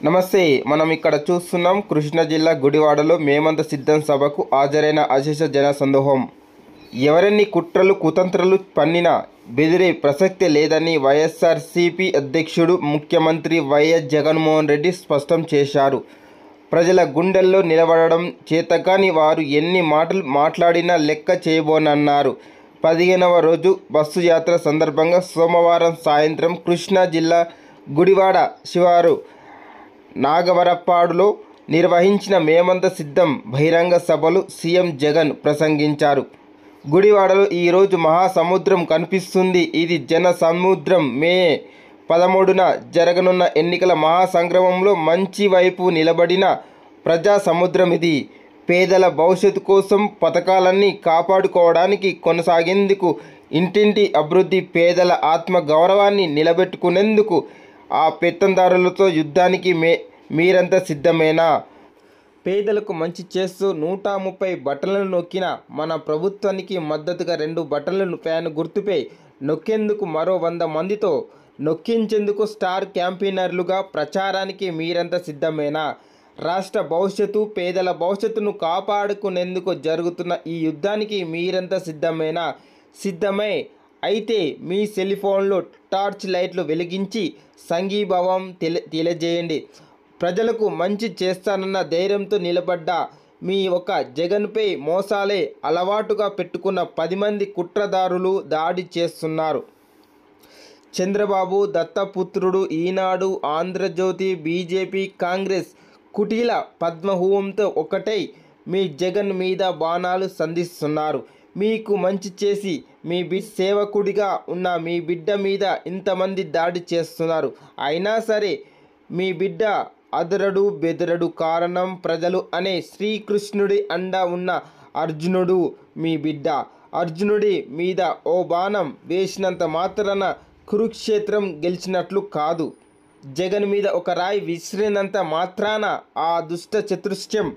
నమస్తే. మనం ఇక్కడ చూస్తున్నాం కృష్ణా జిల్లా గుడివాడలో మేమంత సిద్ధం సభకు హాజరైన అశేష జన సందోహం. ఎవరెన్ని కుట్రలు కుతంత్రాలు పన్నినా బెదిరే ప్రసక్తే లేదని వైఎస్ఆర్సీపీ అధ్యక్షుడు ముఖ్యమంత్రి వైఎస్ జగన్మోహన్ రెడ్డి స్పష్టం చేశారు. ప్రజల గుండెల్లో నిలబడడం చేతకాని వారు ఎన్ని మాటలు మాట్లాడినా లెక్క చేయబోనన్నారు. 15వ రోజు బస్సు యాత్ర సందర్భంగా సోమవారం సాయంత్రం కృష్ణా జిల్లా గుడివాడ శివారు నాగవరప్పాడులో నిర్వహించిన మేమంత సిద్ధం బహిరంగ సభలో సీఎం జగన్ ప్రసంగించారు. గుడివాడలో ఈరోజు మహాసముద్రం కనిపిస్తుంది. ఇది జన సముద్రం. మే 13న జరగనున్న ఎన్నికల మహాసంగ్రామంలో మంచి వైపు నిలబడిన ప్రజా సముద్రం ఇది. పేదల భవిష్యత్తు కోసం పథకాలన్నీ కాపాడుకోవడానికి కొనసాగేందుకు ఇంటింటి అభివృద్ధి, పేదల ఆత్మ గౌరవాన్ని నిలబెట్టుకునేందుకు ఆ పెత్తందారులతో యుద్ధానికి మీరంతా సిద్ధమేనా? పేదలకు మంచి చేస్తూ 130 బటన్లను నొక్కిన మన ప్రభుత్వానికి మద్దతుగా 2 బటన్లను ఫ్యాన్ గుర్తుపై నొక్కేందుకు మరో 100 మందితో నొక్కించేందుకు స్టార్ క్యాంపెయినర్లుగా ప్రచారానికి మీరంతా సిద్ధమేనా? రాష్ట్ర భవిష్యత్తు, పేదల భవిష్యత్తును కాపాడుకునేందుకు జరుగుతున్న ఈ యుద్ధానికి మీరంతా సిద్ధమేనా? సిద్ధమే అయితే మీ సెల్ ఫోన్లో టార్చ్ లైట్లు వెలిగించి సంఘీభావం తెలియజేయండి. ప్రజలకు మంచి చేస్తానన్న ధైర్యంతో నిలబడ్డ మీ ఒక జగన్పై మోసాలే అలవాటుగా పెట్టుకున్న 10 మంది కుట్రదారులు దాడి చేస్తున్నారు. చంద్రబాబు దత్తపుత్రుడు, ఈనాడు, ఆంధ్రజ్యోతి, బీజేపీ, కాంగ్రెస్ కుటీల పద్మహూవంతో ఒకటై మీ జగన్ మీద బాణాలు సంధిస్తున్నారు. మీకు మంచి చేసి మీ సేవకుడిగా ఉన్న మీ బిడ్డ మీద ఇంతమంది దాడి చేస్తున్నారు. అయినా సరే మీ బిడ్డ అదరడు బెదరడు. కారణం ప్రజలు అనే శ్రీకృష్ణుడి అండ ఉన్న అర్జునుడు మీ బిడ్డ. అర్జునుడి మీద ఓ బాణం వేసినంత మాత్రాన కురుక్షేత్రం గెలిచినట్లు కాదు. జగన్ మీద ఒక రాయి విసిరినంత మాత్రాన ఆ దుష్ట చతుష్టయం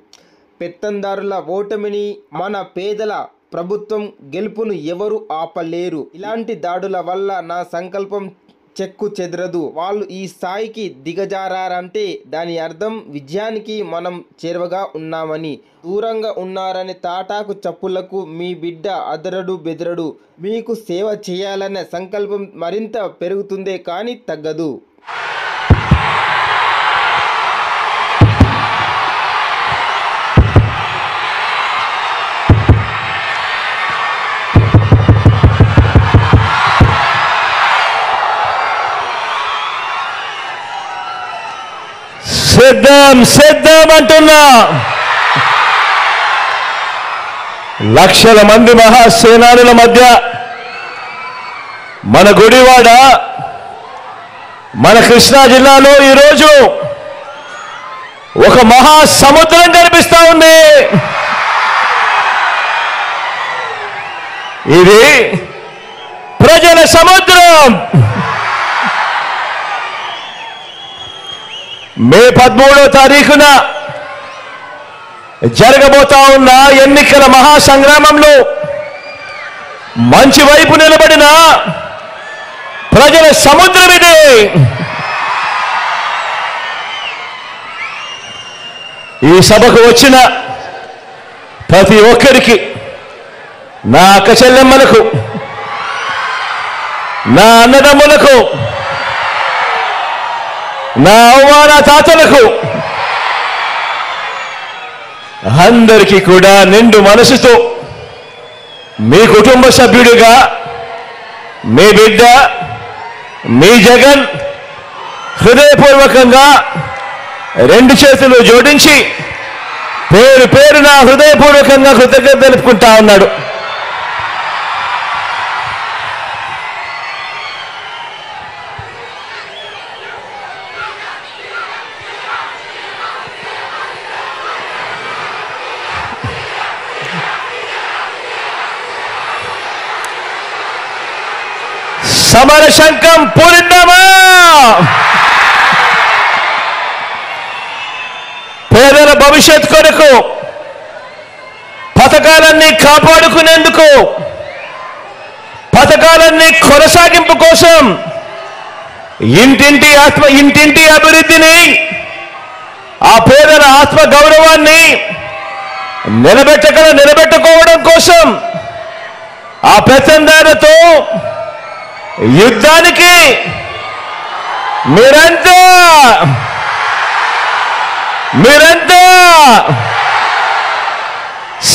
పెత్తందారుల ఓటమిని, మన పేదల ప్రభుత్వం గెలుపును ఎవరు ఆపలేరు. ఇలాంటి దాడుల వల్ల నా సంకల్పం చెక్కు చెదరదు. వాళ్ళు ఈ స్థాయికి దిగజారంటే దాని అర్థం విజయానికి మనం చేరువగా ఉన్నామని, దూరంగా ఉన్నారని. తాటాకు చప్పులకు మీ బిడ్డ అదరడు బెదరడు. మీకు సేవ చేయాలనే సంకల్పం మరింత పెరుగుతుందే కానీ తగ్గదు. సిద్ధం సిద్ధం అంటున్నా. లక్షల మంది మహాసేనానుల మధ్య మన గుడివాడ, మన కృష్ణా జిల్లాలో ఈరోజు ఒక మహాసముద్రం కనిపిస్తా ఉంది. ఇది ప్రజల సముద్రం. మే 13వ తారీఖున జరగబోతా ఉన్న ఎన్నికల మహాసంగ్రామంలో మంచి వైపు నిలబడిన ప్రజల సముద్రం ఇది. ఈ సభకు వచ్చిన ప్రతి ఒక్కరికి, నా అక్క చెల్లెమ్మలకు, నా అన్నదమ్ములకు, నా అవ్వాన తాతలకు అందరికీ కూడా నిండు మనసుతో మీ కుటుంబ సభ్యుడిగా మీ బిడ్డ, మీ జగన్ హృదయపూర్వకంగా 2 చేతులు జోడించి పేరు పేరున హృదయపూర్వకంగా కృతజ్ఞత తెలుపుకుంటా ఉన్నాడు. సమర శంఖం పూరిందామా? పేదల భవిష్యత్ కొరకు, పథకాలన్నీ కాపాడుకునేందుకు, పథకాలన్నీ కొనసాగింపు కోసం ఇంటింటి అభివృద్ధిని ఆ పేదల ఆత్మ గౌరవాన్ని నిలబెట్టుకోవడం కోసం ఆ పెత్తందారులతో యుద్ధానికి మీరంతా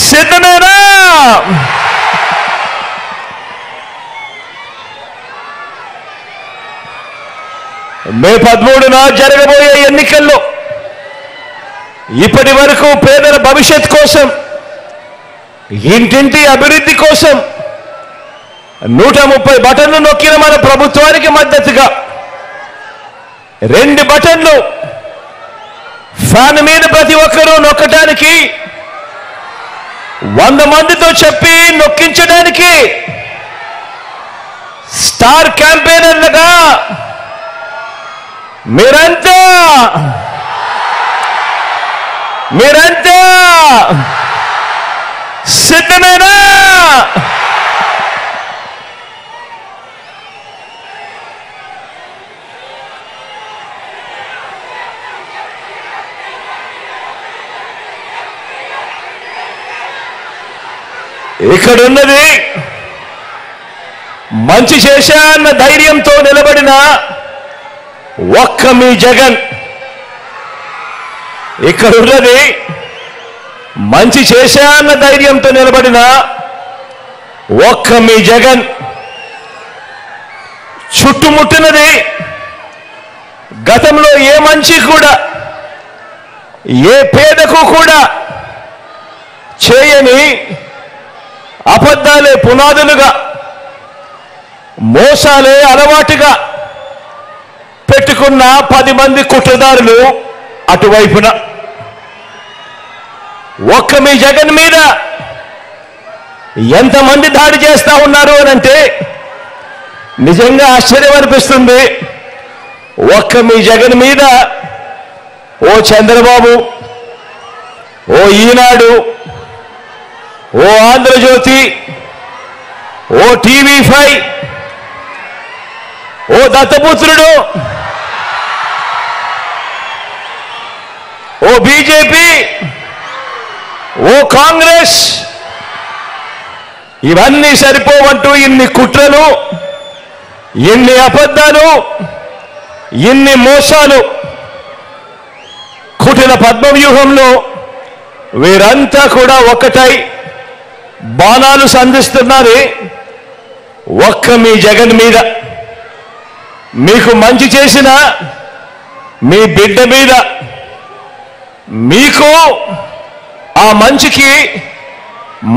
సిద్ధమేనా? మే 13న జరగబోయే ఎన్నికల్లో ఇప్పటి వరకు పేదల భవిష్యత్ కోసం, ఇంటింటి అభివృద్ధి కోసం 130 బటన్లు నొక్కిన మన ప్రభుత్వానికి మద్దతుగా 2 బటన్లు ఫ్యాన్ మీద ప్రతి ఒక్కరూ నొక్కడానికి 100 మందితో చెప్పి నొక్కించడానికి స్టార్ క్యాంపెయినర్లుగా మీరంతా సిద్ధమేనా? ఇక్కడున్నది మంచి చేశా అన్న ధైర్యంతో నిలబడిన ఒక్క మీ జగన్. ఇక్కడున్నది మంచి చేశా అన్న ధైర్యంతో నిలబడిన ఒక్క మీ జగన్. చుట్టుముట్టినది గతంలో ఏ మంచి కూడా, ఏ పేదకు కూడా చేయని అబద్ధాలే పునాదులుగా, మోసాలే అలవాటుగా పెట్టుకున్న 10 మంది కుట్రదారులు అటువైపున. ఒక్క మీ జగన్ మీద ఎంతమంది దాడి చేస్తా ఉన్నారు అనంటే నిజంగా ఆశ్చర్యం అనిపిస్తుంది. ఒక్క మీ జగన్ మీద ఓ చంద్రబాబు, ఓ ఈనాడు, ఓ ఆంధ్రజ్యోతి, ఓ టీవీ5, ఓ దత్తపుత్రుడు, ఓ బీజేపీ, ఓ కాంగ్రెస్, ఇవన్నీ సరిపోవంటూ ఇన్ని కుట్రలు, ఇన్ని అబద్ధాలు, ఇన్ని మోసాలు, కుటిల పద్మవ్యూహంలో వీరంతా కూడా ఒక్కటై బాణాలు సంధిస్తున్నారు ఒక్క మీ జగన్ మీద. మీకు మంచి చేసిన మీ బిడ్డ మీద, మీకు ఆ మంచికి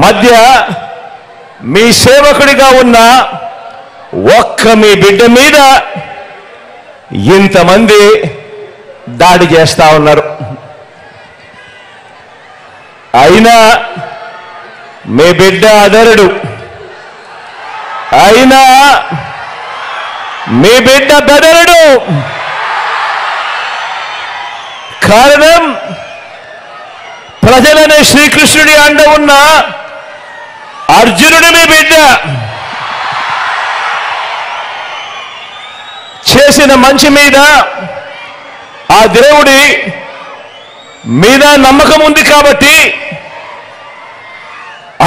మధ్య మీ సేవకుడిగా ఉన్న ఒక్క మీ బిడ్డ మీద ఇంతమంది దాడి చేస్తా ఉన్నారు. అయినా మీ బిడ్డ అదరుడు, అయినా మీ బిడ్డ బెదరుడు. కారణం ప్రజలనే శ్రీకృష్ణుడి అండ ఉన్న అర్జునుడు మీ బిడ్డ. చేసిన మంచి మీద ఆ దేవుడి మీద నమ్మకం ఉంది కాబట్టి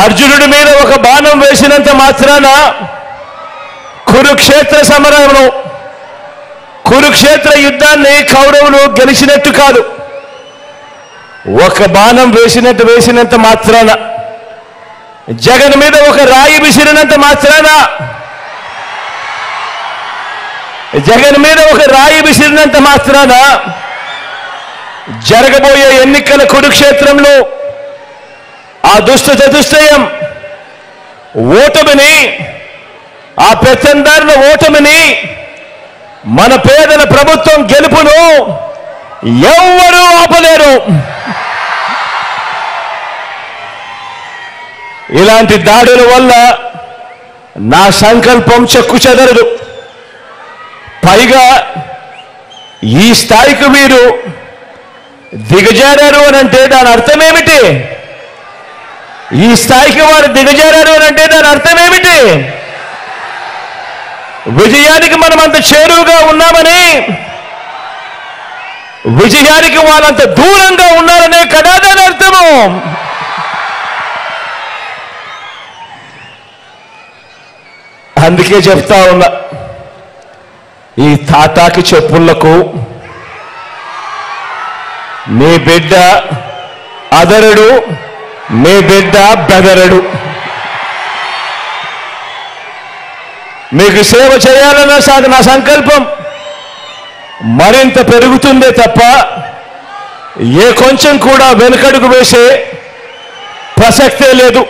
అర్జునుడి మీద ఒక బాణం వేసినంత మాత్రాన కురుక్షేత్ర సమరంలో, కురుక్షేత్ర యుద్ధాన్ని కౌరవులు గెలిచినట్టు కాదు. ఒక బాణం వేసినంత మాత్రాన, జగన్ మీద ఒక రాయి విసిరినంత మాత్రాన, జగన్ మీద ఒక రాయి విసిరినంత మాత్రాన జరగబోయే ఎన్నికల కురుక్షేత్రంలో ఆ దుష్ట చతుష్టయం ఓటమిని, ఆ పెత్తందారుల ఓటమిని, మన పేదల ప్రభుత్వం గెలుపును ఎవ్వరూ ఆపలేరు. ఇలాంటి దాడుల వల్ల నా సంకల్పం చెక్కు చెదరదు. పైగా ఈ స్థాయికి మీరు దిగజారారు అనంటే దాని అర్థం ఏమిటి? ఈ స్థాయికి వారు దిగజారారు అనంటే దాని అర్థం ఏమిటి? విజయానికి మనం అంత చేరువుగా ఉన్నామని విజయానికి వాళ్ళంత దూరంగా ఉన్నారనే కదా దాని అర్థము. అందుకే చెప్తా ఉన్నా, ఈ తాటాకి చెప్పులకు మీ బిడ్డ అదరడు, మీ బిడ్డ బెదరడు. మీకు సేవ చేయాలన్న నా సంకల్పం మరింత పెరుగుతుందే తప్ప ఏ కొంచెం కూడా వెనుకడుగు వేసే ప్రసక్తే లేదు.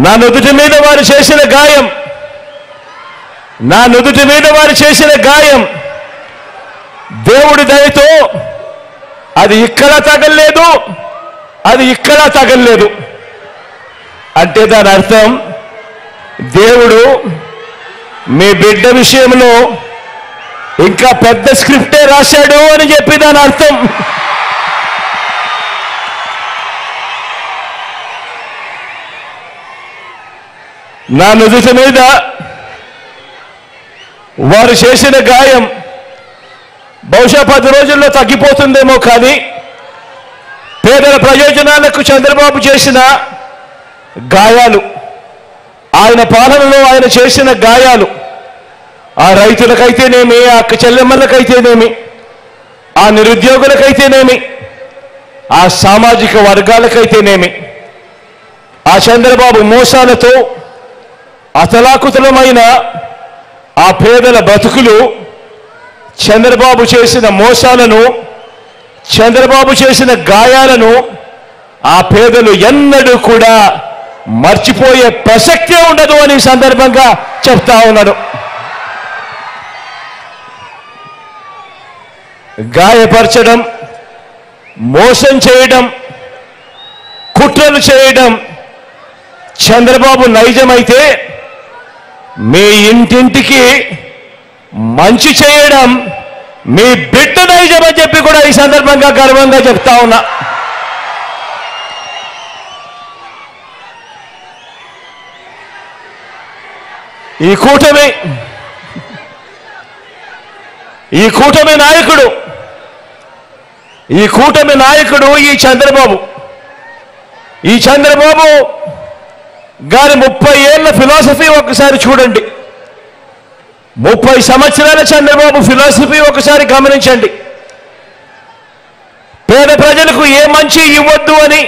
నా నుదుటి మీద వారు చేసిన గాయం, నా నుదుటి మీద వారు చేసిన గాయం దేవుడి దయతో అది ఇక్కడ తగలలేదు, అది ఇక్కడ తగలలేదు. అంటే దాని అర్థం దేవుడు మీ బిడ్డ విషయంలో ఇంకా పెద్ద స్క్రిప్టే రాశాడు అని చెప్పి దాని అర్థం. నా నుదుటి మీద వారు చేసిన గాయం బహుశా 10 రోజుల్లో తగ్గిపోతుందేమో, కానీ పేదల ప్రయోజనాలకు చంద్రబాబు చేసిన గాయాలు, ఆయన పాలనలో ఆయన చేసిన గాయాలు, ఆ రైతులకైతేనేమి, ఆ చెల్లెమ్మలకైతేనేమి, ఆ నిరుద్యోగులకైతేనేమి, ఆ సామాజిక వర్గాలకైతేనేమి, ఆ చంద్రబాబు మోసాలతో అతలాకుతలమైన ఆ పేదల బతుకులు, చంద్రబాబు చేసిన మోసాలను, చంద్రబాబు చేసిన గాయాలను ఆ పేదలు ఎన్నడూ కూడా మర్చిపోయే ప్రసక్తే ఉండదు అని సందర్భంగా చెప్తా ఉన్నాడు. గాయపరచడం, మోసం చేయడం, కుట్రలు చేయడం చంద్రబాబు నైజమైతే, మీ ఇంటింటికి మంచి చేయడం మీ బిడ్డ నైజం అని చెప్పి కూడా ఈ సందర్భంగా గర్వంగా చెప్తా ఉన్నా. ఈ కూటమి నాయకుడు ఈ చంద్రబాబు గారి 30 ఏళ్ల ఫిలాసఫీ ఒకసారి చూడండి. 30 సంవత్సరాల చంద్రబాబు ఫిలాసఫీ ఒకసారి గమనించండి. పేద ప్రజలకు ఏ మంచి ఇవ్వద్దు అని,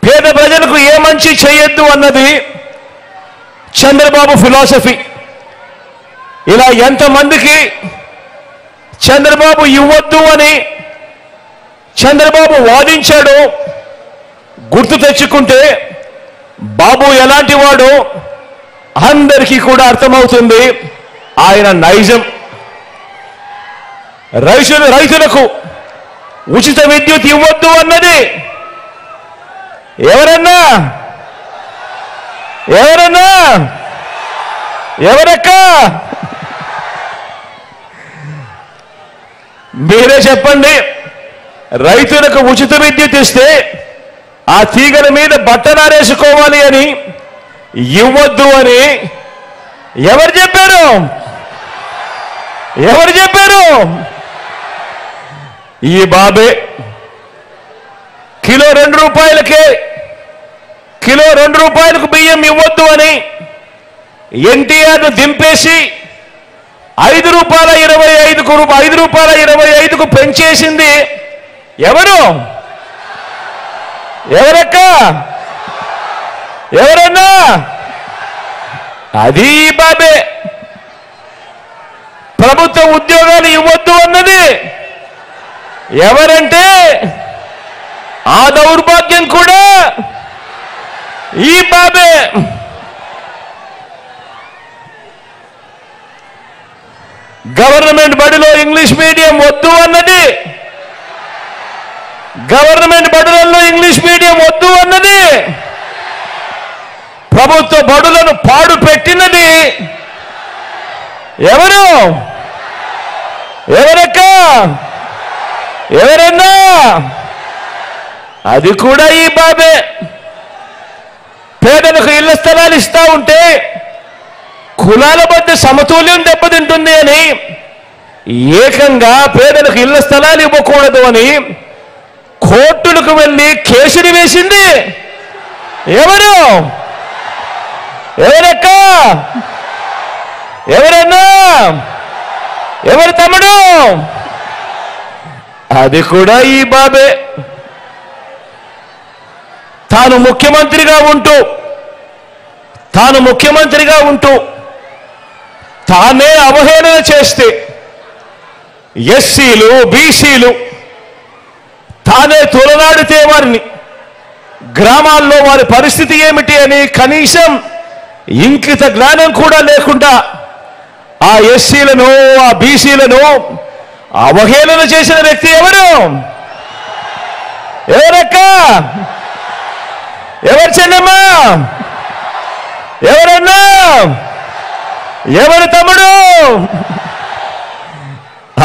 పేద ప్రజలకు ఏ మంచి చేయొద్దు అన్నది చంద్రబాబు ఫిలాసఫీ. ఇలా ఎంతమందికి చంద్రబాబు ఇవ్వద్దు అని చంద్రబాబు వాదించాడో గుర్తు తెచ్చుకుంటే బాబు ఎలాంటి వాడో అందరికీ కూడా అర్థమవుతుంది ఆయన నైజం. రైతులకు ఉచిత విద్యుత్ ఇవ్వద్దు అన్నది ఎవరక్క మీరే చెప్పండి. రైతులకు ఉచిత విద్యుత్ ఇస్తే ఆ తీగల మీద బట్టనారేసుకోవాలి అని ఇవ్వద్దు అని ఎవరు చెప్పారు? ఈ బాబే. కిలో 2 రూపాయలకు బియ్యం ఇవ్వద్దు అని ఎన్టీఆర్ను దింపేసి 5 రూపాయల 25కు పెంచేసింది ఎవరక్క? ఎవరన్నా? అది ఈ బాబే. ప్రభుత్వ ఉద్యోగాలు ఇవ్వద్దు అన్నది ఎవరంటే ఆ దౌర్భాగ్యం కూడా ఈ బాబే. గవర్నమెంట్ బడిలో ఇంగ్లీష్ మీడియం వద్దు అన్నది, గవర్నమెంట్ బడులలో ఇంగ్లీష్ మీడియం వద్దు అన్నది, ప్రభుత్వ బడులను పాడు పెట్టినది ఎవరక్క? ఎవరన్నా? అది కూడా ఈ బాబే. పేదలకు ఇళ్ల స్థలాలు ఇస్తా ఉంటే కులాల మధ్య సమతుల్యం దెబ్బతింటుంది అని ఏకంగా పేదలకు ఇళ్ల స్థలాలు ఇవ్వకూడదు అని కోర్టులకు వెళ్ళి కేసులు వేసింది ఎవరు? ఎవరక్క? ఎవరన్నా? ఎవరు తమ్ముడు? అది కూడా ఈ బాబే. తాను ముఖ్యమంత్రిగా ఉంటూ తానే అవహేళన చేస్తే ఎస్సీలు బీసీలు తానే తొలనాడితే వారిని గ్రామాల్లో వారి పరిస్థితి ఏమిటి అని కనీసం ఇంకిత జ్ఞానం కూడా లేకుండా ఆ ఎస్సీలను ఆ బీసీలను అవహేళన చేసిన వ్యక్తి ఎవరు? ఎవరక్క? ఎవరు చెల్లెమ్మా? ఎవరన్నా? ఎవరు తమ్ముడు?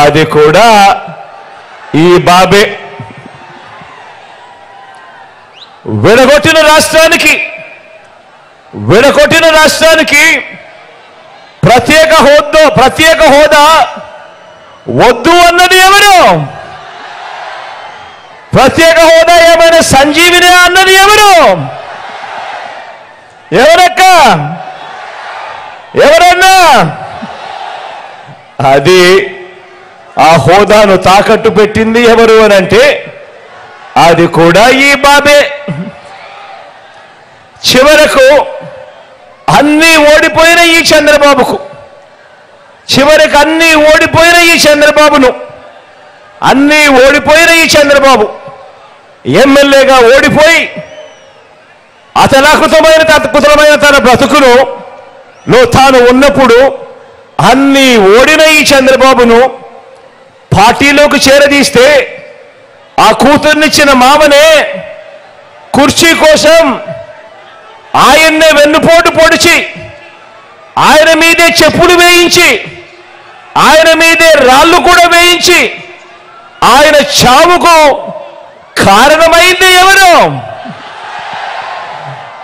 అది కూడా ఈ బాబే. విడగొట్టిన రాష్ట్రానికి ప్రత్యేక హోదా వద్దు అన్నది ఎవరు? ప్రత్యేక హోదా ఏమైనా సంజీవిని అన్నది ఎవరు? ఎవరక్క? ఎవరన్నా? అది ఆ హోదాను తాకట్టు పెట్టింది ఎవరు అని అంటే అది కూడా ఈ బాబే. చివరకు అన్నీ ఓడిపోయిన ఈ చంద్రబాబును అన్నీ ఓడిపోయిన ఈ చంద్రబాబు ఎమ్మెల్యేగా ఓడిపోయి అతలాకుతమైన తన బ్రతుకును తాను ఉన్నప్పుడు అన్నీ ఓడిన ఈ చంద్రబాబును పార్టీలోకి చేరదీస్తే ఆ కూతుర్నిచ్చిన మామనే కుర్చీ కోసం ఆయన్నే వెన్నుపోటు పొడిచి ఆయన మీదే చెప్పులు వేయించి ఆయన మీదే రాళ్ళు కూడా వేయించి ఆయన చావుకు కారణమైంది ఎవరు?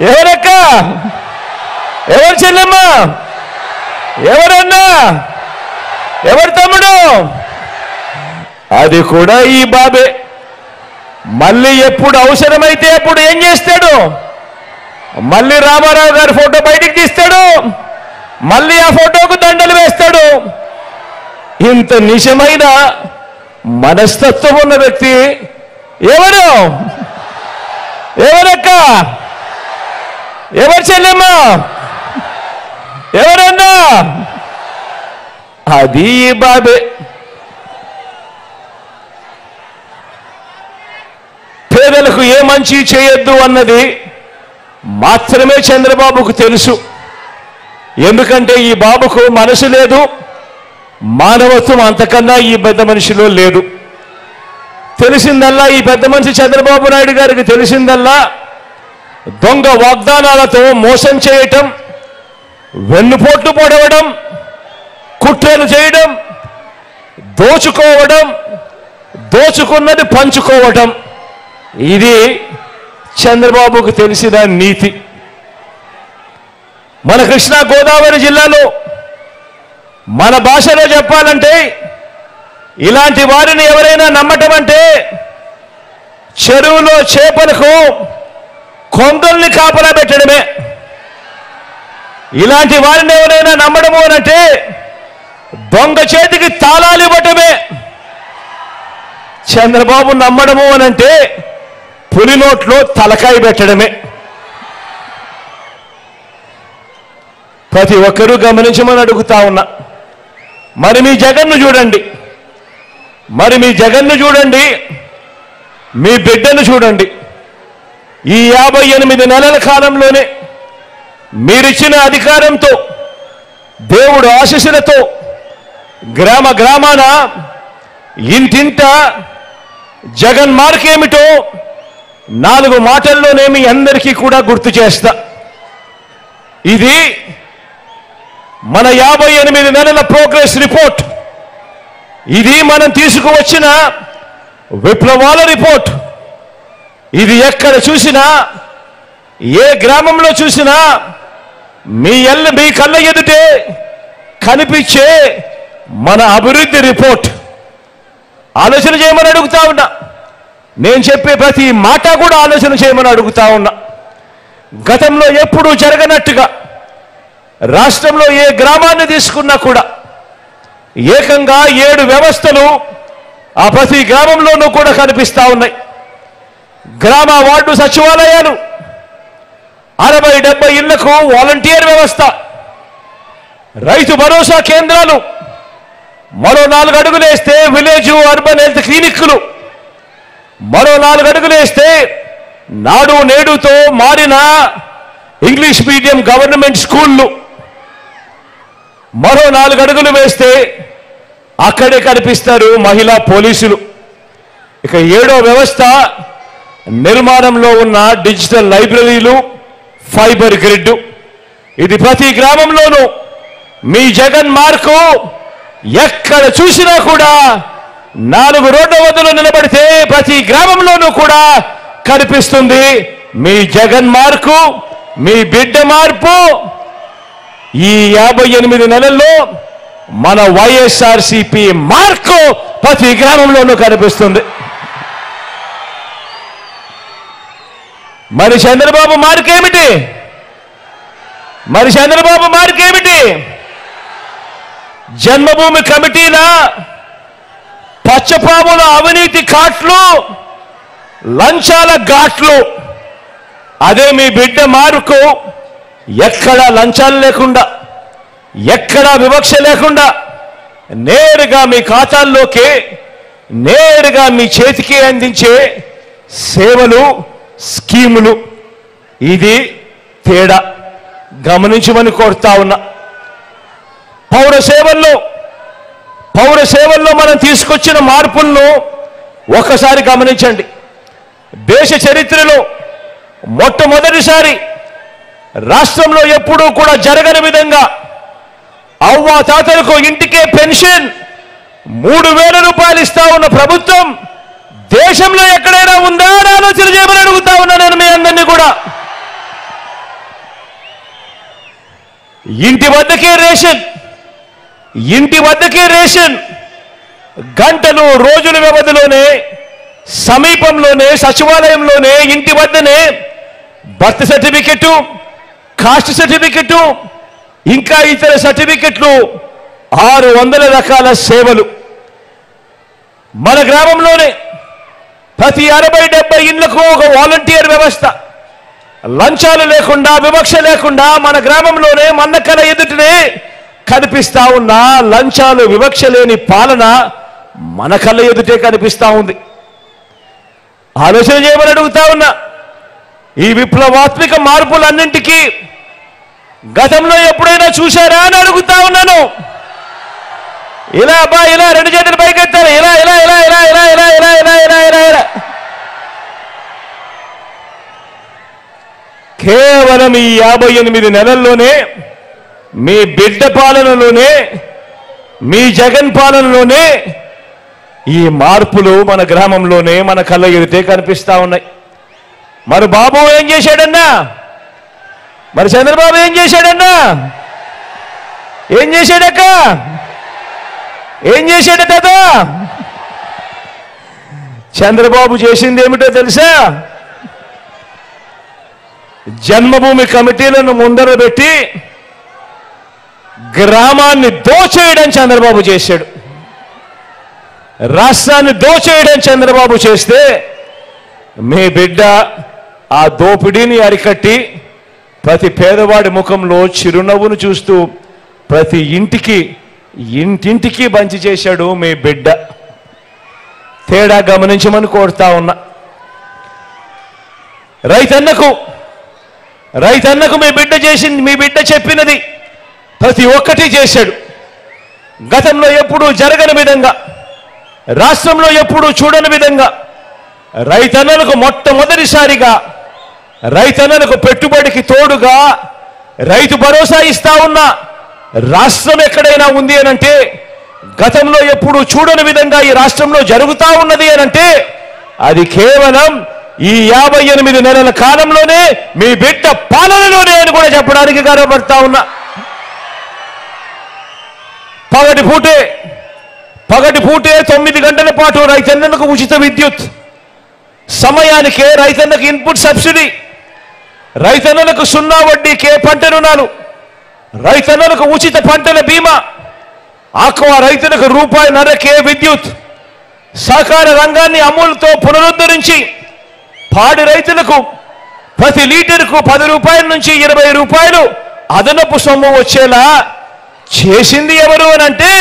ఎవరక్క? ఎవరు చెల్లెమ్మా? ఎవరన్నా? ఎవరు తమ్ముడు? అది కూడా ఈ బాబే. మళ్ళీ ఎప్పుడు అవసరమైతే అప్పుడు ఏం చేస్తాడు? మళ్ళీ రామారావు గారి ఫోటో బయటికి తీస్తాడు, మళ్ళీ ఆ ఫోటోకు దండలు వేస్తాడు. ఇంత నిజమైన మనస్తత్వం ఉన్న వ్యక్తి ఎవరు? ఎవరక్క? ఎవరు చెల్లెమ్మా? ఎవరన్నా? అది ఈ బాబే. పేదలకు ఏ మంచి చేయొద్దు అన్నది మాత్రమే చంద్రబాబుకు తెలుసు. ఎందుకంటే ఈ బాబుకు మనసు లేదు, మానవత్వం అంతకన్నా ఈ పెద్ద మనిషిలో లేదు. తెలిసిందల్లా ఈ పెద్ద మనిషి చంద్రబాబు నాయుడు గారికి తెలిసిందల్లా దొంగ వాగ్దానాలతో మోసం చేయటం, వెన్నుపోట్లు పొడవడం, కుట్రలు చేయడం, దోచుకోవడం, దోచుకున్నది పంచుకోవటం. ఇది చంద్రబాబుకు తెలిసిన నీతి. మన కృష్ణా గోదావరి జిల్లాలో మన భాషలో చెప్పాలంటే ఇలాంటి వారిని ఎవరైనా నమ్మటం అంటే చెరువులో చేపలకు కొంగల్ని కాపలా పెట్టడమే. ఇలాంటి వారిని ఎవరైనా నమ్మడము అనంటే దొంగ చేతికి తాళాలు ఇవ్వటమే. చంద్రబాబు నమ్మడము అనంటే పులి నోట్లో తలకాయ పెట్టడమే. ప్రతి ఒక్కరూ గమనించమని అడుగుతా ఉన్నా. మరి మీ జగన్ను చూడండి, మీ బిడ్డను చూడండి. ఈ 58 నెలల కాలంలోనే మీరిచ్చిన అధికారంతో, దేవుడు ఆశీస్సులతో గ్రామ గ్రామాన ఇంటింట జగన్ మార్కేమిటో 4 మాటల్లోనే మీ అందరికీ కూడా గుర్తు చేస్తా. ఇది మన 58 నెలల ప్రోగ్రెస్ రిపోర్ట్. ఇది మనం తీసుకువచ్చిన విప్లవాల రిపోర్ట్. ఇది ఎక్కడ చూసినా, ఏ గ్రామంలో చూసినా మీ కళ్ళ ఎదుటే కనిపించే మన అభివృద్ధి రిపోర్ట్ ఆలోచన చేయమని అడుగుతా ఉన్నా. నేను చెప్పే ప్రతి మాట కూడా ఆలోచన చేయమని అడుగుతా ఉన్నా. గతంలో ఎప్పుడూ జరగనట్టుగా రాష్ట్రంలో ఏ గ్రామాన్ని తీసుకున్నా కూడా ఏకంగా 7 వ్యవస్థలు ఆ ప్రతి గ్రామంలోనూ కూడా కనిపిస్తా ఉన్నాయి. గ్రామ వార్డు సచివాలయాలు, 60-70 ఇళ్లకు వాలంటీర్ వ్యవస్థ, రైతు భరోసా కేంద్రాలు, మరో 4 అడుగులు వేస్తే విలేజ్ అర్బన్ హెల్త్ క్లినిక్లు, మరో 4 అడుగులు వేస్తే నాడు నేడుతో మారిన ఇంగ్లీష్ మీడియం గవర్నమెంట్ స్కూళ్ళు, మరో 4 అడుగులు వేస్తే అక్కడే కనిపిస్తారు మహిళా పోలీసులు. ఇక 7వ వ్యవస్థ నిర్మాణంలో ఉన్న డిజిటల్ లైబ్రరీలు, ఫైబర్ గ్రిడ్. ఇది ప్రతి గ్రామంలోనూ మీ జగన్ మార్కు ఎక్కడ చూసినా కూడా 4 రోడ్ల వద్దలో నిలబడితే ప్రతి గ్రామంలోనూ కూడా కనిపిస్తుంది మీ జగన్ మార్కు, మీ బిడ్డ మార్పు. ఈ 58 నెలల్లో మన వైఎస్ఆర్సీపీ మార్కు ప్రతి గ్రామంలోనూ కనిపిస్తుంది. మరి చంద్రబాబు మార్కేమిటి? జన్మభూమి కమిటీల పచ్చపాముల అవినీతి ఘాట్లు, లంచాల ఘాట్లు. అదే మీ బిడ్డ మార్కు. ఎక్కడా లంచాలు లేకుండా, ఎక్కడా వివక్ష లేకుండా నేరుగా మీ ఖాతాల్లోకి, నేరుగా మీ చేతికి అందించే సేవలు, స్కీములు. ఇది తేడా గమనించమని కోరుతా ఉన్నా. పౌర సేవల్లో మనం తీసుకొచ్చిన మార్పులను ఒక్కసారి గమనించండి. దేశ చరిత్రలో మొట్టమొదటిసారి రాష్ట్రంలో ఎప్పుడూ కూడా జరగని విధంగా అవ్వా తాతలకు ఇంటికే పెన్షన్ 3,000 రూపాయలు ఇస్తా ఉన్న ప్రభుత్వం దేశంలో ఎక్కడైనా ఉందా అని ఆలోచన చేయమని అడుగుతా ఉన్నా నేను మీ అందరినీ కూడా. ఇంటి వద్దకే రేషన్ గంటలు, రోజుల వ్యవధిలోనే, సమీపంలోనే, సచివాలయంలోనే, ఇంటి వద్దనే బర్త్ సర్టిఫికెట్, కాస్ట్ సర్టిఫికెట్, ఇంకా ఇతర సర్టిఫికెట్లు, 600 రకాల సేవలు. మన గ్రామంలోనే ప్రతి 60-70 ఇళ్లకు ఒక వాలంటీర్ వ్యవస్థ. లంచాలు లేకుండా, వివక్ష లేకుండా మన గ్రామంలోనే మన కళ ఎదుటనే కనిపిస్తా ఉన్న లంచాలు, వివక్ష లేని పాలన మన కళ్ళ ఎదుటే కనిపిస్తా ఉంది. ఆలోచన చేయమని అడుగుతా ఉన్నా. ఈ విప్లవాత్మక మార్పులన్నింటికీ గతంలో ఎప్పుడైనా చూశారా అని అడుగుతా ఉన్నాను. ఇలా 2 చేతులు పైకెత్తారు. ఇలా కేవలం ఈ 58 నెలల్లోనే మీ బిడ్డ పాలనలోనే, మీ జగన్ పాలనలోనే ఈ మార్పులు మన గ్రామంలోనే మన కళ్ళ ఎదుటే కనిపిస్తా ఉన్నాయి. మరి బాబు ఏం చేశాడన్నా? మరి చంద్రబాబు ఏం చేశాడన్నా? ఏం చేశాడక్క? ఏం చేశాడు కదా? చంద్రబాబు చేసింది ఏమిటో తెలుసా? జన్మభూమి కమిటీలను ముందర పెట్టి గ్రామాన్ని దోచేయడం చంద్రబాబు చేశాడు. రాష్ట్రాన్ని దోచేయడం చంద్రబాబు చేస్తే మీ బిడ్డ ఆ దోపిడీని అరికట్టి ప్రతి పేదవాడి ముఖంలో చిరునవ్వును చూస్తూ ప్రతి ఇంటింటికి బంచి చేశాడు మీ బిడ్డ. తేడా గమనించమని కోరుతా ఉన్నా. రైతన్నకు మీ బిడ్డ చెప్పినది ప్రతి ఒక్కటి చేశాడు. గతంలో ఎప్పుడూ జరగని విధంగా, రాష్ట్రంలో ఎప్పుడూ చూడని విధంగా రైతన్నలకు మొట్టమొదటిసారిగా రైతన్నలకు పెట్టుబడికి తోడుగా రైతు భరోసా ఇస్తా ఉన్న రాష్ట్రం ఎక్కడైనా ఉంది అనంటే, గతంలో ఎప్పుడూ చూడని విధంగా ఈ రాష్ట్రంలో జరుగుతా ఉన్నది అనంటే అది కేవలం ఈ 58 నెలల కాలంలోనే మీ బిడ్డ పాలనలోనే అని కూడా చెప్పడానికి గర్వపడతా ఉన్నా. పగటి పూటే 9 గంటల పాటు రైతన్నలకు ఉచిత విద్యుత్, సమయానికే రైతన్నకు ఇన్పుట్ సబ్సిడీ, రైతన్నలకు 0 వడ్డీకే పంట రుణాలు, రైతన్నలకు ఉచిత పంటల బీమా, ఆక్వా రైతులకు ₹1.5కే విద్యుత్, సహకార రంగాన్ని అమూల్తో పునరుద్ధరించి పాడి రైతులకు ప్రతి లీటర్కు ₹10 నుంచి ₹20 అదనపు సొమ్ము వచ్చేలా చేసింది ఎవరు అనంటే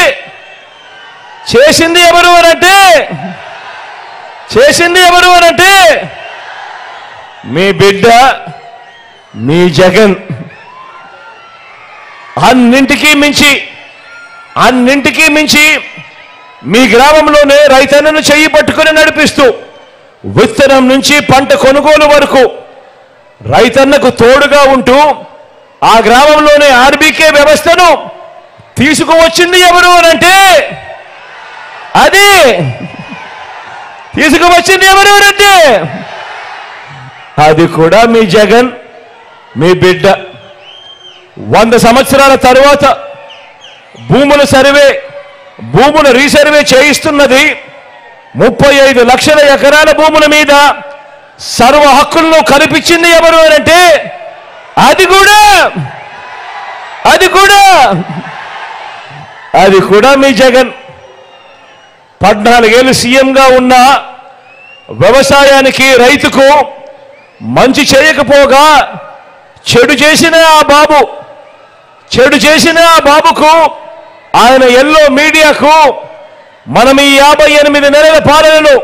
మీ బిడ్డ మీ జగన్. అన్నింటికీ మించి మీ గ్రామంలోనే రైతన్నను చెయ్యి పట్టుకుని నడిపిస్తూ విత్తనం నుంచి పంట కొనుగోలు వరకు రైతన్నకు తోడుగా ఉంటూ ఆ గ్రామంలోనే ఆర్బీకే వ్యవస్థను తీసుకువచ్చింది ఎవరు అనంటే అది కూడా మీ జగన్, మీ బిడ్డ. 100 సంవత్సరాల తరువాత భూముల రీసర్వే చేయిస్తున్నది 35 లక్షల ఎకరాల భూముల మీద సర్వ హక్కులను కల్పించింది ఎవరు అనంటే అది కూడా మీ జగన్. 14 ఏళ్ళు సీఎంగా ఉన్న వ్యవసాయానికి రైతుకు మంచి చేయకపోగా చెడు చేసిన ఆ బాబుకు ఆయన ఎల్లో మీడియాకు మనం ఈ 58 నెలల పాలనలో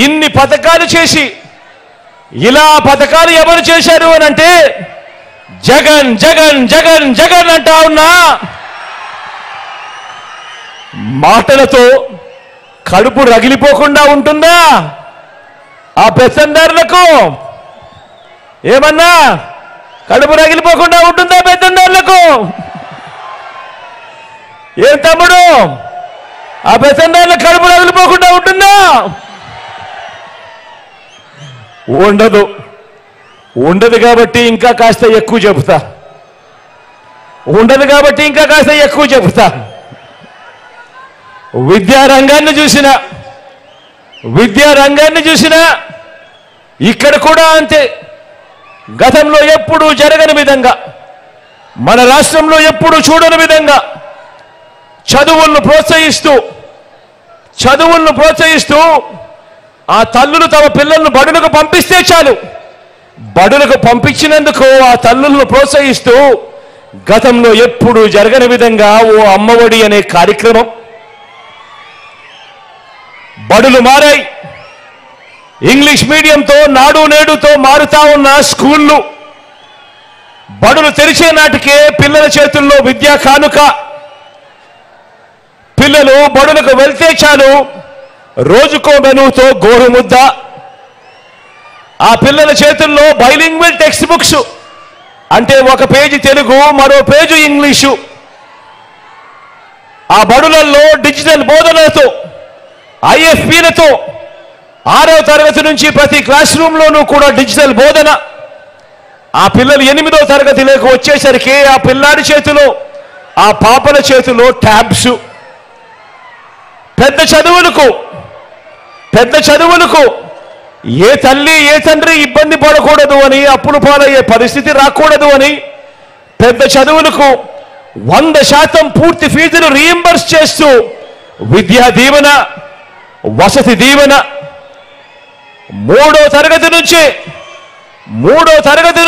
ఇన్ని పథకాలు చేసి ఇలా పథకాలు ఎవరు చేశారు అనంటే జగన్ జగన్ జగన్ జగన్ అంటా ఉన్నా మాటలతో కడుపు రగిలిపోకుండా ఉంటుందా? ఆ పెత్తందారులకు ఏమన్నా కడుపు రగిలిపోకుండా ఉంటుందా? పెత్తందారులకు ఏం తమ్ముడు, ఆ పెత్తందారులకు కడుపు రగిలిపోకుండా ఉంటుందా? ఉండదు కాబట్టి ఇంకా కాస్త ఎక్కువ చెబుతా. విద్యారంగాన్ని చూసినా ఇక్కడ కూడా అంతే. గతంలో ఎప్పుడూ జరగని విధంగా, మన రాష్ట్రంలో ఎప్పుడూ చూడని విధంగా చదువులను ప్రోత్సహిస్తూ ఆ తల్లులు తమ పిల్లలను బడులకు పంపిస్తే చాలు, బడులకు పంపించినందుకు ఆ తల్లులను ప్రోత్సహిస్తూ గతంలో ఎప్పుడూ జరగని విధంగా ఓ అమ్మఒడి అనే కార్యక్రమం. బడులు మారాయి. ఇంగ్లీష్ మీడియంతో నాడు నేడుతో మారుతా ఉన్న స్కూళ్ళు బడులు తెరిచే నాటికే పిల్లల చేతుల్లో విద్యా కానుక. పిల్లలు బడులకు వెళ్తే చాలు రోజుకో మెనూతో గోరుముద్ద. ఆ పిల్లల చేతుల్లో బైలింగ్వల్ టెక్స్ట్ బుక్స్, అంటే ఒక పేజీ తెలుగు మరో పేజీ ఇంగ్లీషు. ఆ బడులలో డిజిటల్ బోధనలతో ఐఎఫ్పీలతో 6వ తరగతి నుంచి ప్రతి క్లాస్ రూమ్లోనూ కూడా డిజిటల్ బోధన. ఆ పిల్లలు 8వ తరగతిలోకి వచ్చేసరికి ఆ పిల్లాడి చేతిలో, ఆ పాపల చేతిలో ట్యాబ్స్. పెద్ద చదువులకు ఏ తల్లి ఏ తండ్రి ఇబ్బంది పడకూడదు అని, అప్పులు పాలయ్యే పరిస్థితి రాకూడదు అని పెద్ద చదువులకు 100% పూర్తి ఫీజును రీయింబర్స్ చేస్తూ విద్యా దీవెన, వసతి దీవెన. 3వ తరగతి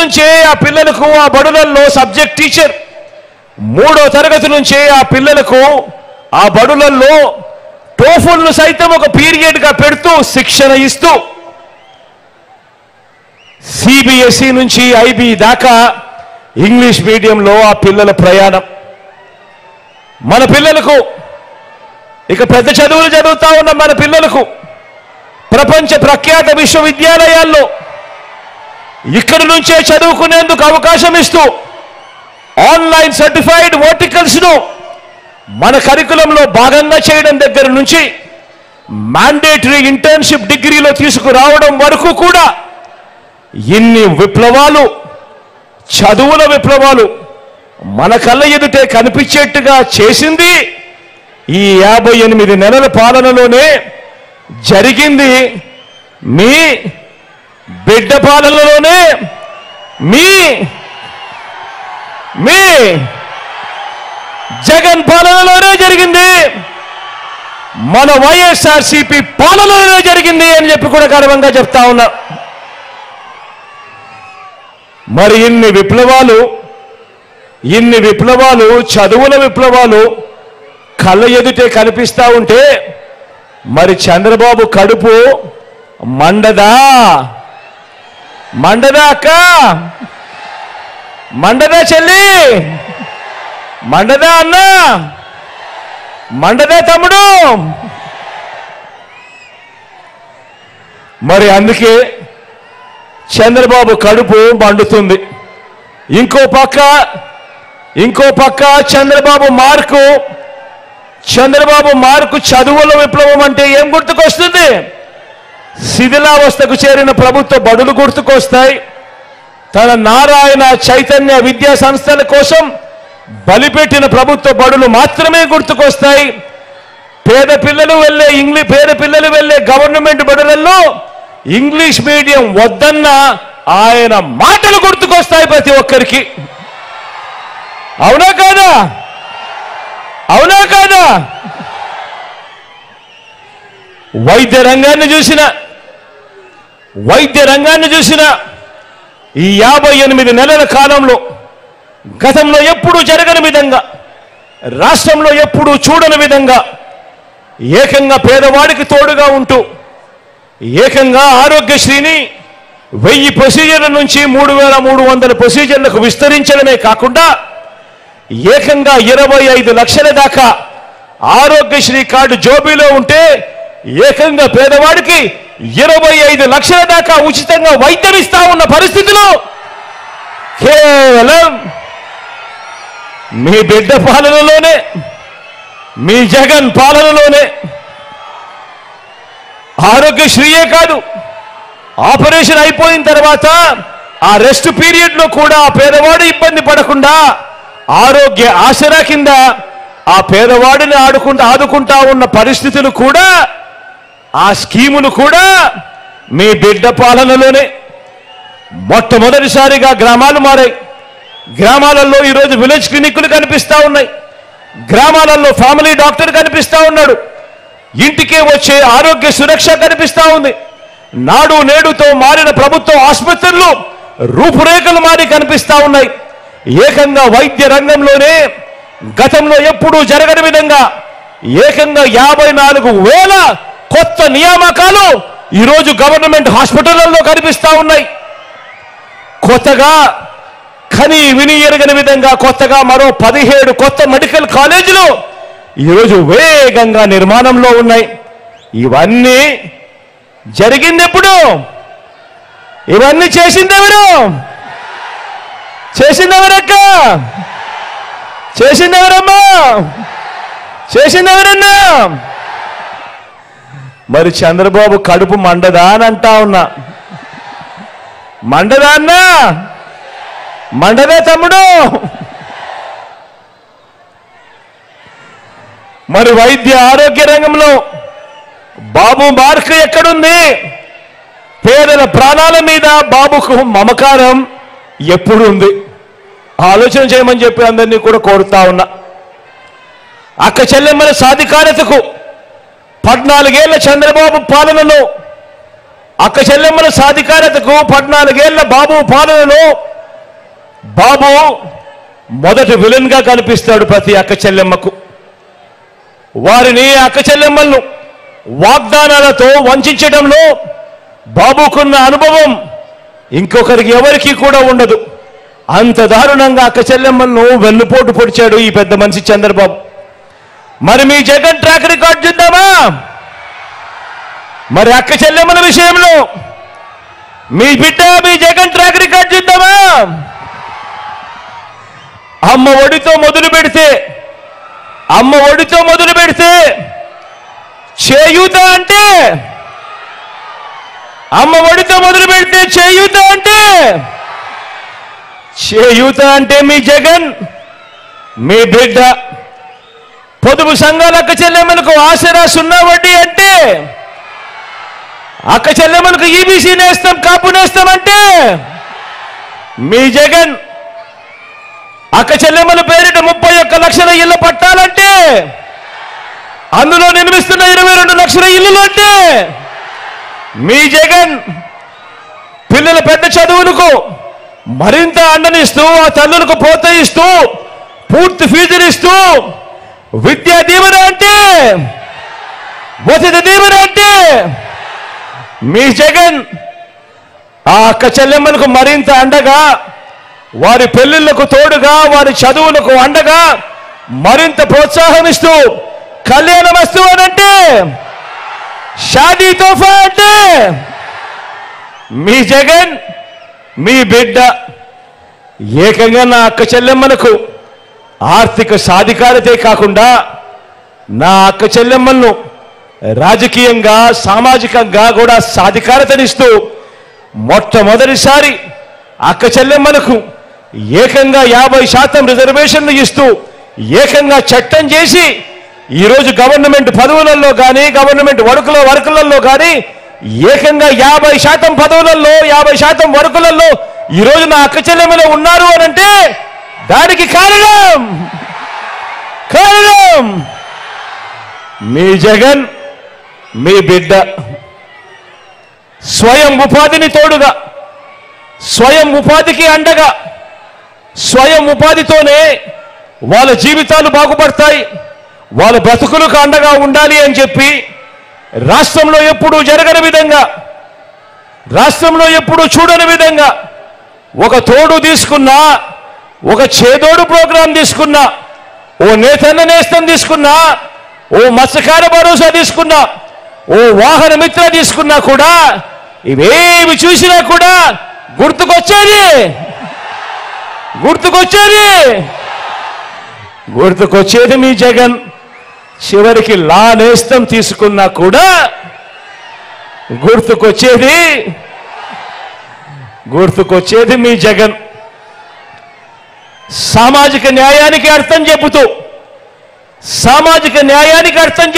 నుంచే ఆ పిల్లలకు ఆ బడులలో సబ్జెక్ట్ టీచర్. 3వ తరగతి నుంచే ఆ పిల్లలకు ఆ బడులలో టోఫుల్ను సైతం ఒక పీరియడ్గా పెడుతూ శిక్షణ ఇస్తూ సిబిఎస్ఈ నుంచి ఐబీ దాకా ఇంగ్లీష్ మీడియంలో ఆ పిల్లల ప్రయాణం. మన పిల్లలకు, ఇక పెద్ద చదువులు చదువుతా ఉన్న మన పిల్లలకు ప్రపంచ ప్రఖ్యాత విశ్వవిద్యాలయాల్లో ఇక్కడి నుంచే చదువుకునేందుకు అవకాశం ఇస్తూ ఆన్లైన్ సర్టిఫైడ్ వర్టికల్స్ను మన కరికులంలో భాగంగా చేయడం దగ్గర నుంచి మ్యాండేటరీ ఇంటర్న్షిప్ డిగ్రీలో తీసుకురావడం వరకు కూడా ఇన్ని విప్లవాలు, చదువుల విప్లవాలు మన కళ్ళ ఎదుటే కనిపించేట్టుగా చేసింది ఈ 58 నెలల పాలనలోనే జరిగింది. మీ బిడ్డ పాలనలోనే, మీ జగన్ పాలనలోనే జరిగింది, మన వైఎస్ఆర్సీపీ పాలనలోనే జరిగింది అని చెప్పి కూడా గర్వంగా చెప్తా ఉన్నా. మరి ఇన్ని విప్లవాలు, చదువుల విప్లవాలు కళ్ళ ఎదుటే కనిపిస్తా ఉంటే మరి చంద్రబాబు కడుపు మండదా అక్క, మండదా చెల్లి, మండదా అన్న, మండదా తమ్ముడు? మరి అందుకే చంద్రబాబు కడుపు మండుతుంది. ఇంకో పక్క చంద్రబాబు మార్కు చదువుల విప్లవం అంటే ఏం గుర్తుకొస్తుంది? శిథిలావస్థకు చేరిన ప్రభుత్వ బడులు గుర్తుకొస్తాయి. తన నారాయణ చైతన్య విద్యా సంస్థల కోసం బలిపెట్టిన ప్రభుత్వ బడులు మాత్రమే గుర్తుకొస్తాయి. పేద పిల్లలు వెళ్ళే గవర్నమెంట్ బడులలో ఇంగ్లీష్ మీడియం వద్దన్న ఆయన మాటలు గుర్తుకొస్తాయి ప్రతి ఒక్కరికి. అవునా కాదా? వైద్య రంగాన్ని చూసిన ఈ 58 నెలల కాలంలో గతంలో ఎప్పుడూ జరగని విధంగా, రాష్ట్రంలో ఎప్పుడూ చూడని విధంగా ఏకంగా పేదవాడికి తోడుగా ఉంటూ ఏకంగా ఆరోగ్యశ్రీని 1000 ప్రొసీజర్ల నుంచి 3300 ప్రొసీజర్లకు విస్తరించడమే కాకుండా ఏకంగా 25 లక్షల దాకా ఆరోగ్యశ్రీ కార్డు జోబీలో ఉంటే ఏకంగా పేదవాడికి 25 లక్షల దాకా ఉచితంగా వైద్యం ఇస్తా ఉన్న పరిస్థితిలో కేవలం మీ బిడ్డ పాలనలోనే, మీ జగన్ పాలనలోనే ఆరోగ్యశ్రీయే కాదు, ఆపరేషన్ అయిపోయిన తర్వాత ఆ రెస్ట్ పీరియడ్ లో కూడా ఆ పేదవాడు ఇబ్బంది పడకుండా ఆరోగ్య ఆసరా కింద ఆ పేదవాడిని ఆదుకుంటా ఉన్న పరిస్థితులు కూడా, ఆ స్కీములు కూడా మీ బిడ్డ పాలనలోనే. మొట్టమొదటిసారిగా గ్రామాలు మారాయి. గ్రామాలలో ఈరోజు విలేజ్ క్లినిక్లు కనిపిస్తా ఉన్నాయి. గ్రామాలలో ఫ్యామిలీ డాక్టర్ కనిపిస్తా ఉన్నాడు. ఇంటికే వచ్చే ఆరోగ్య సురక్ష కనిపిస్తా ఉంది. నాడు నేడుతో మారిన ప్రభుత్వ ఆసుపత్రులు రూపురేఖలు మారి కనిపిస్తా ఉన్నాయి. ఏకంగా వైద్య రంగంలోనే గతంలో ఎప్పుడూ జరగని విధంగా ఏకంగా 54,000 కొత్త నియామకాలు ఈరోజు గవర్నమెంట్ హాస్పిటళ్లలో కనిపిస్తా ఉన్నాయి. కొత్తగా కని విని ఎరగని విధంగా కొత్తగా మరో 17 కొత్త మెడికల్ కాలేజీలు ఈరోజు వేగంగా నిర్మాణంలో ఉన్నాయి. ఇవన్నీ జరిగిందెప్పుడు? ఇవన్నీ చేసిందెవరు? చేసిందెవరక్క? చేసిందెవరమ్మా? చేసిందెవరన్నా? మరి చంద్రబాబు కడుపు మండదా అని అంటా ఉన్నా. మండదా అన్నా? మండదా తమ్ముడు? మరి వైద్య ఆరోగ్య రంగంలో బాబు మార్క్ ఎక్కడుంది? పేదల ప్రాణాల మీద బాబుకు మమకారం ఎప్పుడు ఉంది? ఆలోచన చేయమని చెప్పి అందరినీ కూడా కోరుతా ఉన్నా. అక్క చెల్లెమ్మల సాధికారతకు 14 ఏళ్ల చంద్రబాబు పాలనలో, అక్క చెల్లెమ్మల సాధికారతకు 14 ఏళ్ల బాబు పాలనలో బాబు మొదటి విలన్ గా కనిపిస్తాడు ప్రతి అక్క చెల్లెమ్మకు. వారిని అక్క చెల్లెమ్మలను వాగ్దానాలతో వంచడంలో బాబుకున్న అనుభవం ఇంకొకరికి ఎవరికి కూడా ఉండదు. అంత దారుణంగా అక్క చెల్లెమ్మలను వెన్నుపోటు పొడిచాడు ఈ పెద్ద మనిషి చంద్రబాబు. మరి మీ జగన్ ట్రాక్ రికార్డ్ చూద్దామా? మరి అక్క చెల్లెమ్మల విషయంలో మీ జగన్ ట్రాక్ రికార్డ్ చూద్దామా? అమ్మ ఒడితో మొదలు పెడితే చేయూత అంటే, అమ్మ ఒడితో మొదలు పెడితే చేయూత అంటే మీ జగన్ మీ బిడ్డ పొదుపు సంఘాల అక్క చెల్లెమ్మలకు ఆసరా సున్నా వడ్డీ అంటే, అక్క చెల్లెమ్మలకు ఈబీసీ నేస్తాం కాపు నేస్తాం అంటే, మీ జగన్ అక్క చెల్లెమ్మల పేరిట 31 లక్షల ఇళ్ల పట్టాలంటే, అందులో నిర్మిస్తున్న 22 లక్షల ఇల్లులు అంటే, మీ జగన్ పిల్లల పెద్ద చదువులకు మరింత అండనిస్తూ, ఆ తల్లులకు ప్రోత్సహిస్తూ, పూర్తి ఫీజులు ఇస్తూ, విద్యా దీవెన అంటే, వసతి దీవెన అంటే, మీ జగన్ ఆ అక్క చెల్లెమ్మలకు మరింత అండగా, వారి పెళ్లిళ్లకు తోడుగా, వారి చదువులకు అండగా మరింత ప్రోత్సాహం ఇస్తూ, కళ్యాణ వస్తువు అనంటే, షాదీ తోఫా అంటే, మీ జగన్ మీ బిడ్డ ఏకంగా నా అక్క చెల్లెమ్మలకు ఆర్థిక సాధికారతే కాకుండా, నా అక్క చెల్లెమ్మలను రాజకీయంగా సామాజికంగా కూడా సాధికారతనిస్తూ, మొట్టమొదటిసారి అక్క చెల్లెమ్మలకు ఏకంగా 50% రిజర్వేషన్లు ఇస్తూ ఏకంగా చట్టం చేసి, ఈరోజు గవర్నమెంట్ పదవులలో కానీ, గవర్నమెంట్ వర్కులలో కానీ ఏకంగా 50% పదవులలో, 50% వర్కులలో ఈరోజు నా అక్క చెల్లెమ్మలు ఉన్నారు అనంటే, దానికి కారణం మీ జగన్ మీ బిడ్డ. స్వయం ఉపాధిని తోడుగా, స్వయం ఉపాధికి అండగా, స్వయం ఉపాధితోనే వాళ్ళ జీవితాలు బాగుపడతాయి, వాళ్ళ బ్రతుకులకు అండగా ఉండాలి అని చెప్పి, రాష్ట్రంలో ఎప్పుడూ జరగని విధంగా, రాష్ట్రంలో ఎప్పుడూ చూడని విధంగా ఒక తోడు తీసుకున్నా, ఒక చేదోడు ప్రోగ్రాం తీసుకున్నా, ఓ నేతన్న నేస్తం తీసుకున్నా, ఓ మత్స్యకార భరోసా తీసుకున్నా, ఓ వాహన మిత్ర తీసుకున్నా కూడా, ఇవేమి చూసినా కూడా గుర్తుకొచ్చేది మీ జగన్. చివరికి లా నేస్తం తీసుకున్నా కూడా గుర్తుకొచ్చేది మీ జగన్. సామాజిక న్యాయానికి అర్థం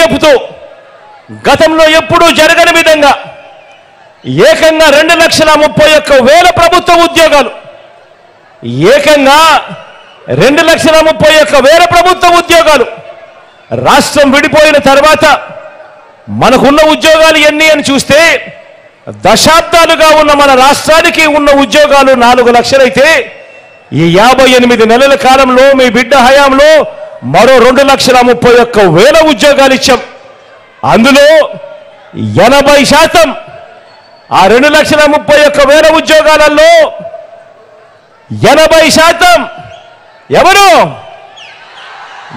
చెబుతూ గతంలో ఎప్పుడూ జరగని విధంగా ఏకంగా 2,31,000 ప్రభుత్వ ఉద్యోగాలు, ఏకంగా 2,31,000 ప్రభుత్వ ఉద్యోగాలు రాష్ట్రం విడిపోయిన తర్వాత మనకున్న ఉద్యోగాలు ఎన్ని అని చూస్తే, దశాబ్దాలుగా ఉన్న మన రాష్ట్రానికి ఉన్న ఉద్యోగాలు 4 లక్షలైతే, ఈ 58 నెలల కాలంలో మీ బిడ్డ హయాంలో మరో 2,31,000 ఉద్యోగాలు ఇచ్చాం. అందులో 80% ఆ 2,31,000 ఉద్యోగాలలో 80% ఎవరు?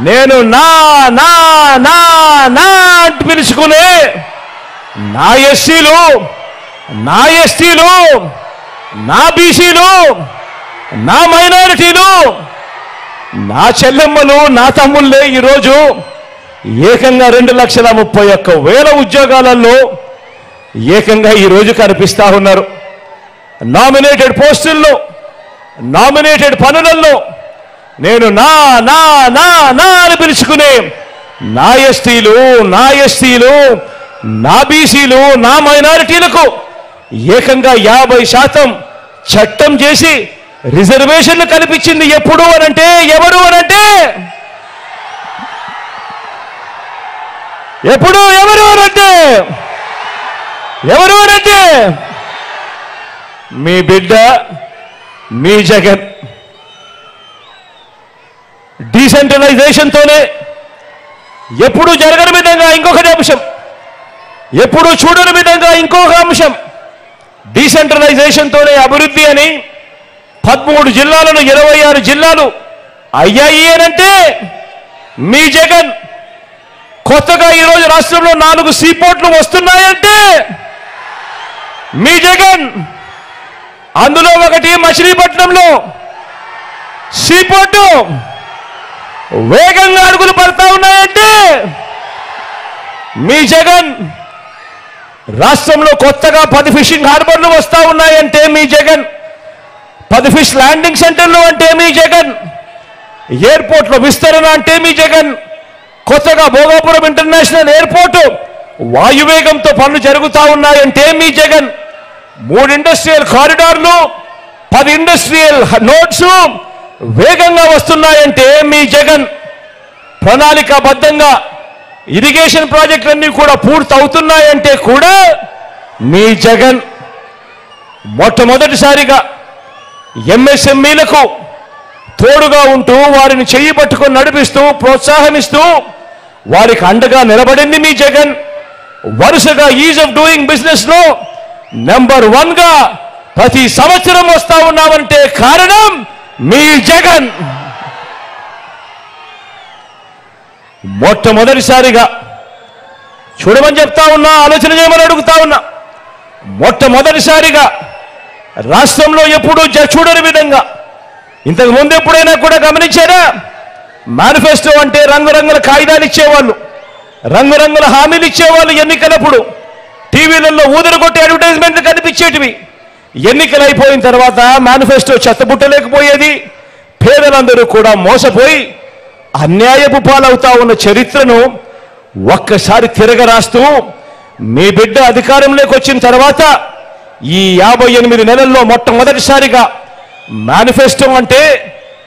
నేను నా నా నా నా అంటూ పిలుచుకునే నా ఎస్సీలు, నా ఎస్టీలు, నా బీసీలు, నా మైనారిటీలు, నా చెల్లెమ్మలు, నా తమ్ముళ్ళే ఈరోజు ఏకంగా 2,31,000 ఉద్యోగాలలో ఏకంగా ఈరోజు కనిపిస్తా ఉన్నారు. నామినేటెడ్ పోస్టుల్లో, నామినేటెడ్ పనులలో నేను నా నా నా నా అని పిలుచుకునే నా ఎస్టీలు, నా ఎస్సీలు, నా బీసీలు, నా మైనారిటీలకు ఏకంగా 50% చట్టం చేసి రిజర్వేషన్లు కల్పించింది ఎప్పుడు అనంటే, ఎవరు అనంటే, ఎవరు అనంటే మీ బిడ్డ మీ జగన్. డీసెంట్రలైజేషన్తోనే ఎప్పుడూ జరగని విధంగా ఇంకొకటి అంశం, ఎప్పుడూ చూడని విధంగా ఇంకొక అంశం, డీసెంట్రలైజేషన్తోనే అభివృద్ధి అని 13 జిల్లాలను 26 జిల్లాలు అయ్యాయి అనంటే మీ జగన్. కొత్తగా ఈరోజు రాష్ట్రంలో 4 సీపోర్ట్లు వస్తున్నాయంటే మీ జగన్. అందులో ఒకటి మచిలీపట్నంలో సీపోర్టు వేగంగా అడుగులు పడతా ఉన్నాయంటే మీ జగన్. రాష్ట్రంలో కొత్తగా 10 ఫిషింగ్ హార్బర్లు వస్తా ఉన్నాయంటే మీ జగన్. 10 ఫిష్ ల్యాండింగ్ సెంటర్లు అంటే మీ జగన్. ఎయిర్పోర్ట్లో విస్తరణ అంటే మీ జగన్. కొత్తగా భోగాపురం ఇంటర్నేషనల్ ఎయిర్పోర్ట్ వాయువేగంతో పనులు జరుగుతూ ఉన్నాయంటే మీ జగన్. 3 ఇండస్ట్రియల్ కారిడార్లు, 10 ఇండస్ట్రియల్ నోడ్స్ వేగంగా వస్తున్నాయంటే మీ జగన్. ప్రణాళికాబద్ధంగా ఇరిగేషన్ ప్రాజెక్టులన్నీ కూడా పూర్తవుతున్నాయంటే కూడా మీ జగన్. మొట్టమొదటిసారిగా ఎంఎస్ఎంఈలకు తోడుగా ఉంటూ వారిని చెయ్యి పట్టుకొని నడిపిస్తూ ప్రోత్సాహమిస్తూ వారికి అండగా నిలబడింది మీ జగన్. వరుసగా ఈజ్ ఆఫ్ డూయింగ్ బిజినెస్ లో నెంబర్ 1గా ప్రతి సంవత్సరం వస్తా ఉన్నామంటే కారణం మీ జగన్. మొట్టమొదటిసారిగా చూడమని చెప్తా ఉన్నా, ఆలోచన చేయమని అడుగుతా ఉన్నా. మొట్టమొదటిసారిగా రాష్ట్రంలో ఎప్పుడూ చూడని విధంగా, ఇంతకు ముందు ఎప్పుడైనా కూడా గమనించారా? మేనిఫెస్టో అంటే రంగురంగుల కాగితాలు ఇచ్చేవాళ్ళు, రంగురంగుల హామీలు ఇచ్చేవాళ్ళు. ఎన్నికలప్పుడు టీవీలలో ఊదరగొట్టి అడ్వర్టైజ్మెంట్లు కనిపించేటివి. ఎన్నికలు అయిపోయిన తర్వాత మేనిఫెస్టో చెత్తబుట్టలేకపోయేది. పేదలందరూ కూడా మోసపోయి అన్యాయపు పాలవుతా ఉన్న చరిత్రను ఒక్కసారి తిరగరాస్తూ మీ బిడ్డ అధికారంలోకి వచ్చిన తర్వాత ఈ 58 నెలల్లో మొట్టమొదటిసారిగా మేనిఫెస్టో అంటే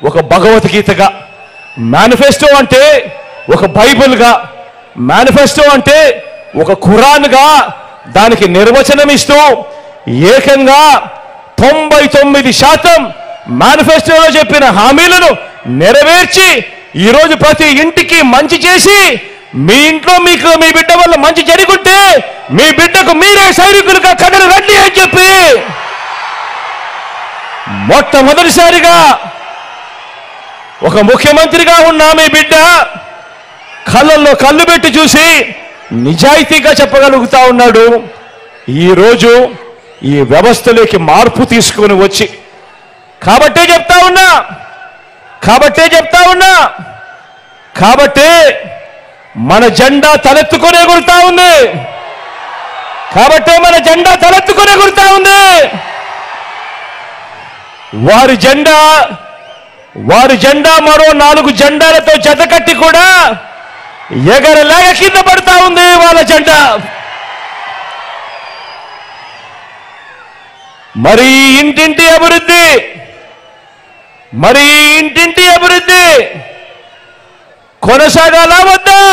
ఒక భగవద్గీతగా, మేనిఫెస్టో అంటే ఒక బైబిల్గా, మేనిఫెస్టో అంటే ఒక ఖురాన్గా దానికి నిర్వచనం ఇస్తూ ఏకంగా 99% మేనిఫెస్టోలో చెప్పిన హామీలను నెరవేర్చి ఈరోజు ప్రతి ఇంటికి మంచి చేసి మీ ఇంట్లో మీకు మీ బిడ్డ వల్ల మంచి జరుగుంటే మీ బిడ్డకు మీరే సైనికులుగా కథలు రండి అని చెప్పి మొట్టమొదటిసారిగా ఒక ముఖ్యమంత్రిగా ఉన్న మీ బిడ్డ కళ్ళల్లో కళ్ళు పెట్టి చూసి నిజాయితీగా చెప్పగలుగుతా ఉన్నాడు. ఈరోజు ఈ వ్యవస్థలోకి మార్పు తీసుకొని వచ్చి కాబట్టే చెప్తా ఉన్నా కాబట్టే మన జెండా తలెత్తుకొని ఎగురుతా ఉంది. వారి జెండా మరో 4 జెండాలతో జతకట్టి కూడా ఎగరలేక కింద పడతా ఉంది వాళ్ళ జెండా. మరి ఇంటింటి అభివృద్ధి కొనసాగాలా వద్దా?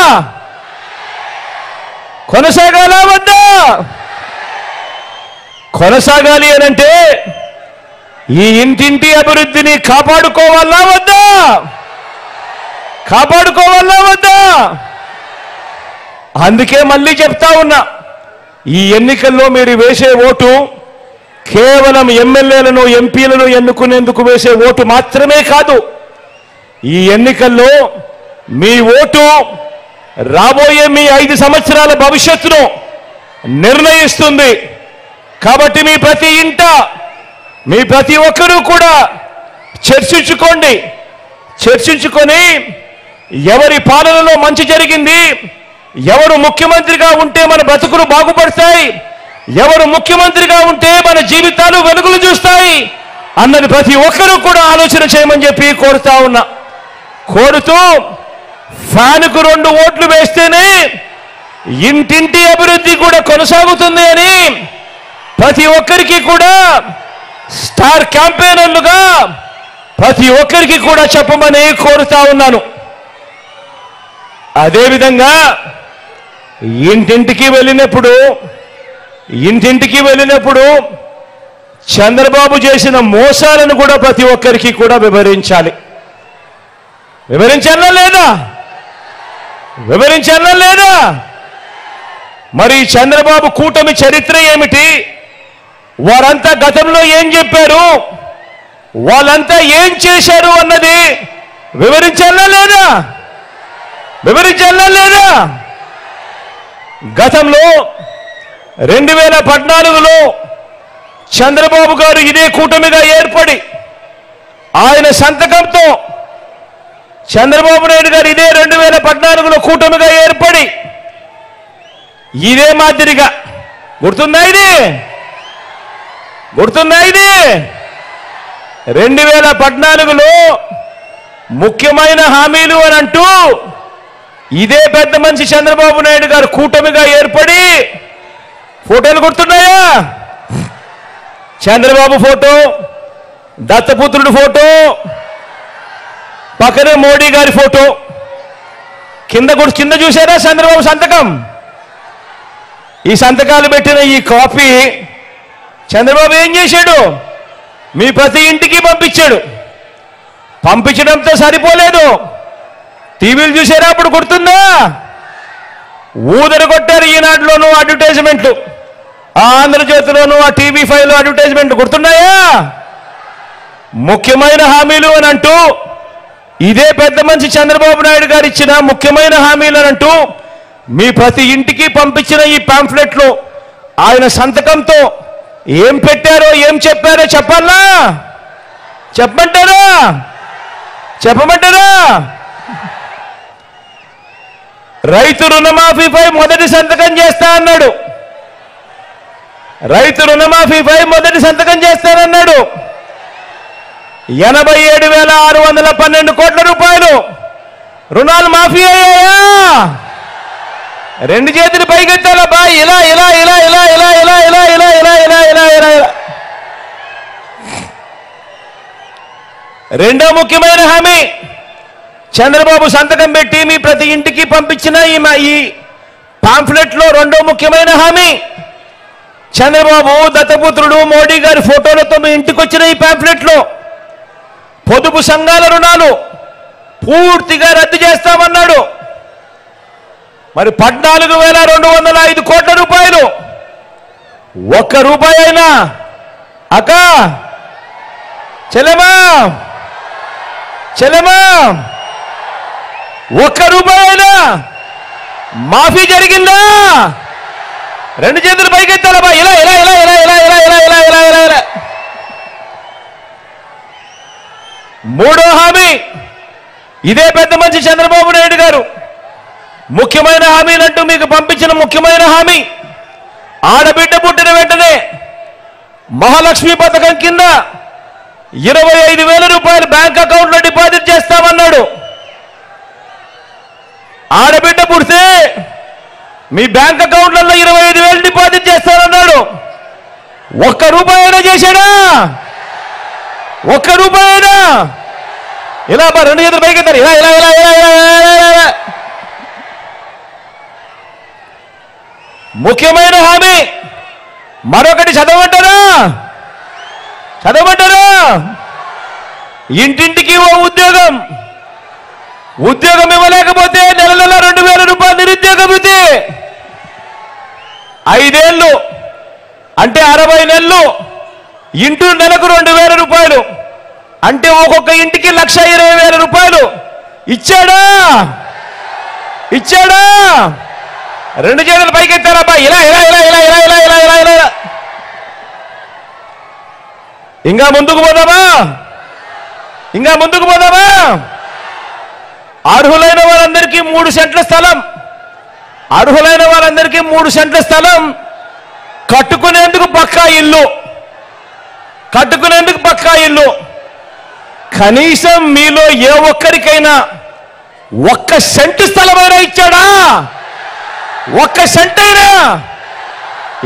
కొనసాగాలి అనంటే ఈ ఇంటింటి అభివృద్ధిని కాపాడుకోవాలా వద్దా? అందుకే మళ్ళీ చెప్తా ఉన్నా, ఈ ఎన్నికల్లో మీరు వేసే ఓటు కేవలం ఎమ్మెల్యేలను ఎంపీలను ఎన్నుకునేందుకు వేసే ఓటు మాత్రమే కాదు. ఈ ఎన్నికల్లో మీ ఓటు రాబోయే మీ 5 సంవత్సరాల భవిష్యత్తును నిర్ణయిస్తుంది. కాబట్టి మీ ప్రతి ఒక్కరూ కూడా చర్చించుకొని ఎవరి పాలనలో మంచి జరిగింది, ఎవరు ముఖ్యమంత్రిగా ఉంటే మన బ్రతుకులు బాగుపడతాయి, ఎవరు ముఖ్యమంత్రిగా ఉంటే మన జీవితాలు వెలుగులు చూస్తాయి అన్నది ప్రతి ఒక్కరూ కూడా ఆలోచన చేయమని చెప్పి కోరుతూ ఫ్యాన్కు 2 ఓట్లు వేస్తేనే ఇంటింటి అభివృద్ధి కూడా కొనసాగుతుంది అని ప్రతి ఒక్కరికి కూడా స్టార్ క్యాంపెయినర్లుగా ప్రతి ఒక్కరికి కూడా చెప్పమని కోరుతా ఉన్నాను. అదేవిధంగా ఇంటింటికి వెళ్ళినప్పుడు చంద్రబాబు చేసిన మోసాలను కూడా ప్రతి ఒక్కరికి కూడా వివరించాలా లేదా? మరి చంద్రబాబు కూటమి చరిత్ర ఏమిటి? వారంతా గతంలో ఏం చెప్పారు, వాళ్ళంతా ఏం చేశారు అన్నది వివరించాలా లేదా? గతంలో 2014లో చంద్రబాబు గారు ఇదే కూటమిగా ఏర్పడి ఆయన సంతకంతో చంద్రబాబు నాయుడు గారు ఇదే 2014లో కూటమిగా ఏర్పడి ఇదే మాదిరిగా గుర్తుందా ఇది 2014లో ముఖ్యమైన హామీలు అని అంటూ ఇదే పెద్ద మనిషి చంద్రబాబు నాయుడు గారు కూటమిగా ఏర్పడి ఫోటోలు గుర్తున్నాయా? చంద్రబాబు ఫోటో, దత్తపుత్రుడు ఫోటో, పక్కనే మోడీ గారి ఫోటో, కింద చూసారా చంద్రబాబు సంతకం? ఈ సంతకాలు పెట్టిన ఈ కాపీ చంద్రబాబు ఏం చేశాడు? మీ ప్రతి ఇంటికి పంపించాడు. పంపించడంతో సరిపోలేదు, టీవీలు చూసారా? అప్పుడు గుర్తుందా? ఊదర కొట్టారు. ఈనాడులోనూ అడ్వర్టైజ్మెంట్లు, ఆ ఆంధ్రజ్యోతిలోనూ, ఆ TV5లో అడ్వర్టైజ్మెంట్లు గుర్తున్నాయా? ముఖ్యమైన హామీలు అని అంటూ ఇదే పెద్ద మనిషి చంద్రబాబు నాయుడు గారు ఇచ్చిన ముఖ్యమైన హామీలు అని అంటూ మీ ప్రతి ఇంటికి పంపించిన ఈ పాంఫ్లెట్లు ఆయన సంతకంతో ఏం పెట్టారో ఏం చెప్పారో చెప్పాలా? చెప్పమంటారా? చెప్పమంటారా? రైతు రుణమాఫీపై మొదటి సంతకం చేస్తా అన్నాడు. రైతు రుణమాఫీపై మొదటి సంతకం చేస్తానన్నాడు. 87,612 కోట్ల రూపాయలు రుణాలు మాఫీ అయ్యాయా? రెండు చేతులు పైకెత్తాలబ్బా. ఇలా ఇలా ఇలా ఇలా ఇలా ఇలా ఇలా ఇలా ఇలా ఇలా ఇలా ఇలా ఇలా. రెండో ముఖ్యమైన హామీ చంద్రబాబు సంతకం పెట్టి మీ ప్రతి ఇంటికి పంపించిన ఈ పాంఫ్లెట్లో రెండో ముఖ్యమైన హామీ చంద్రబాబు దత్తపుత్రుడు మోడీ గారి ఫోటోలతో మీ ఇంటికి వచ్చిన ఈ పాంఫ్లెట్లో పొదుపు సంఘాల రుణాలు పూర్తిగా రద్దు చేస్తామన్నాడు. మరి 14,205 కోట్ల రూపాయలు ఒక్క రూపాయి అయినా అక్క చెల్లెమా ఒక్క రూపాయి అయినా మాఫీ జరిగిందా? రెండు చేతులు పైకెత్తాలబ్బా. ఇలా ఇలా ఇలా ఇలా ఇలా ఇలా ఇలా ఇలా ఇలా ఇలా ఇలా. మూడో హామీ ఇదే పెద్ద మనిషి చంద్రబాబు నాయుడు గారు ముఖ్యమైన హామీలంటూ మీకు పంపించిన ముఖ్యమైన హామీ ఆడబిడ్డ పుట్టిన వెంటనే మహాలక్ష్మి పథకం కింద 25,000 రూపాయలు బ్యాంక్ అకౌంట్లో డిపాజిట్ చేస్తామన్నాడు. ఆడబిడ్డ పుడితే మీ బ్యాంక్ అకౌంట్లలో 25,000 డిపాజిట్ చేస్తానన్నాడు. ఒక్క రూపాయి అయినా చేశాడా? ఒక్క రూపాయి అయినా? ఇలా రెండు చేతులు పైకెత్తారు. ఇలా ఇలా ఇలా ఇలా ఇలా. ముఖ్యమైన హామీ మరొకటి చదవమంటారా? ఇంటింటికి ఓ ఉద్యోగం. ఉద్యోగం ఇవ్వలేకపోతే నెల 2,000 రూపాయలు నిరుద్యోగ భృతి. 5 ఏళ్ళు అంటే 60 నెలలు ఇంటూ నెలకు 2,000 రూపాయలు అంటే ఒక్కొక్క ఇంటికి 1,20,000 రూపాయలు ఇచ్చాడా? రెండు చేతులు పైకెత్తారబ్బా. ఇలా ఇలా ఇలా ఇలా ఇలా ఇలా ఇలా ఇలా ఇలా. ఇంకా ముందుకు పోదామా? అర్హులైన వారందరికీ 3 సెంట్ల స్థలం, కట్టుకునేందుకు పక్కా ఇల్లు. కనీసం మీలో ఏ ఒక్కరికైనా 1 సెంటు స్థలమైనా ఇచ్చాడా? 1 సెంట్ అయినా?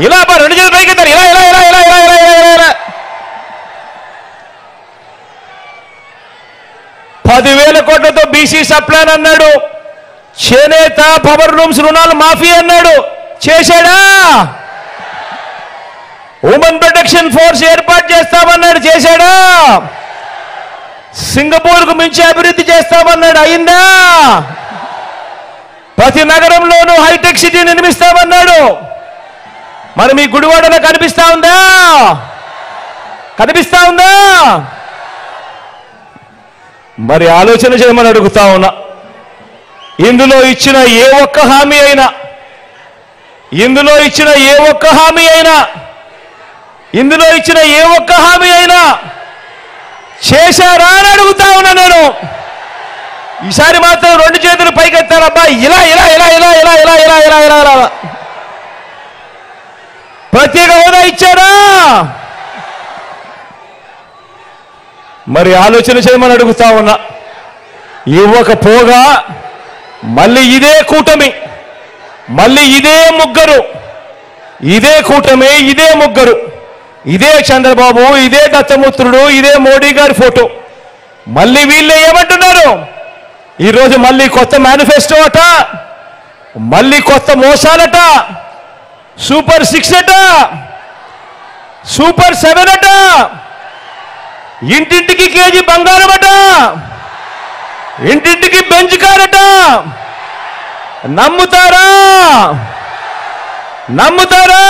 ఇలా రెండు చేతులు పైకెత్తారు. ఇలా ఇలా ఇలా ఇలా ఇలా ఇలా ఇలా. 10,000 కోట్లతో బీసీ సప్లాన్ అన్నాడు. చేనేత పవర్ లూమ్స్ రుణాలు మాఫీ అన్నాడు. చేశాడా? ఉమెన్ ప్రొటెక్షన్ ఫోర్స్ ఏర్పాటు చేస్తామన్నాడు. చేశాడా? సింగపూర్కు మించి అభివృద్ధి చేస్తామన్నాడు. అయిందా? ప్రతి నగరంలోనూ హైటెక్ సిటీ నిర్మిస్తామన్నాడు. మరి మీ గుడివాడలో కనిపిస్తా ఉందా? మరి ఆలోచన చేయమని అడుగుతా ఉన్నా. ఇందులో ఇచ్చిన ఏ ఒక్క హామీ అయినా చేశారా అని అడుగుతా ఉన్నా నేను. ఈసారి మాత్రం రెండు చేతులు పైకెత్తారబ్బా. ఇలా ఇలా ఇలా ఇలా ఇలా ఇలా ఇలా ఇలా ఇలా ఇలా. ప్రత్యేక హోదా ఇచ్చారా? మరి ఆలోచన చేయమని అడుగుతా ఉన్నా. ఇవ్వకపోగా మళ్ళీ ఇదే కూటమి, మళ్ళీ ఇదే ముగ్గురు, ఇదే కూటమి, ఇదే ముగ్గురు, ఇదే చంద్రబాబు, ఇదే దత్తముత్రుడు, ఇదే మోడీ గారి ఫోటో, మళ్ళీ వీళ్ళే ఏమంటున్నారు? ఈరోజు మళ్ళీ కొత్త మేనిఫెస్టో అట, మళ్ళీ కొత్త మోసాలట, సూపర్ 6 అట, సూపర్ 7 అట, ఇంటింటికి కేజీ బంగారం అట, ఇంటింటికి బెంచ్ కార్ అట. నమ్ముతారా? నమ్ముతారా?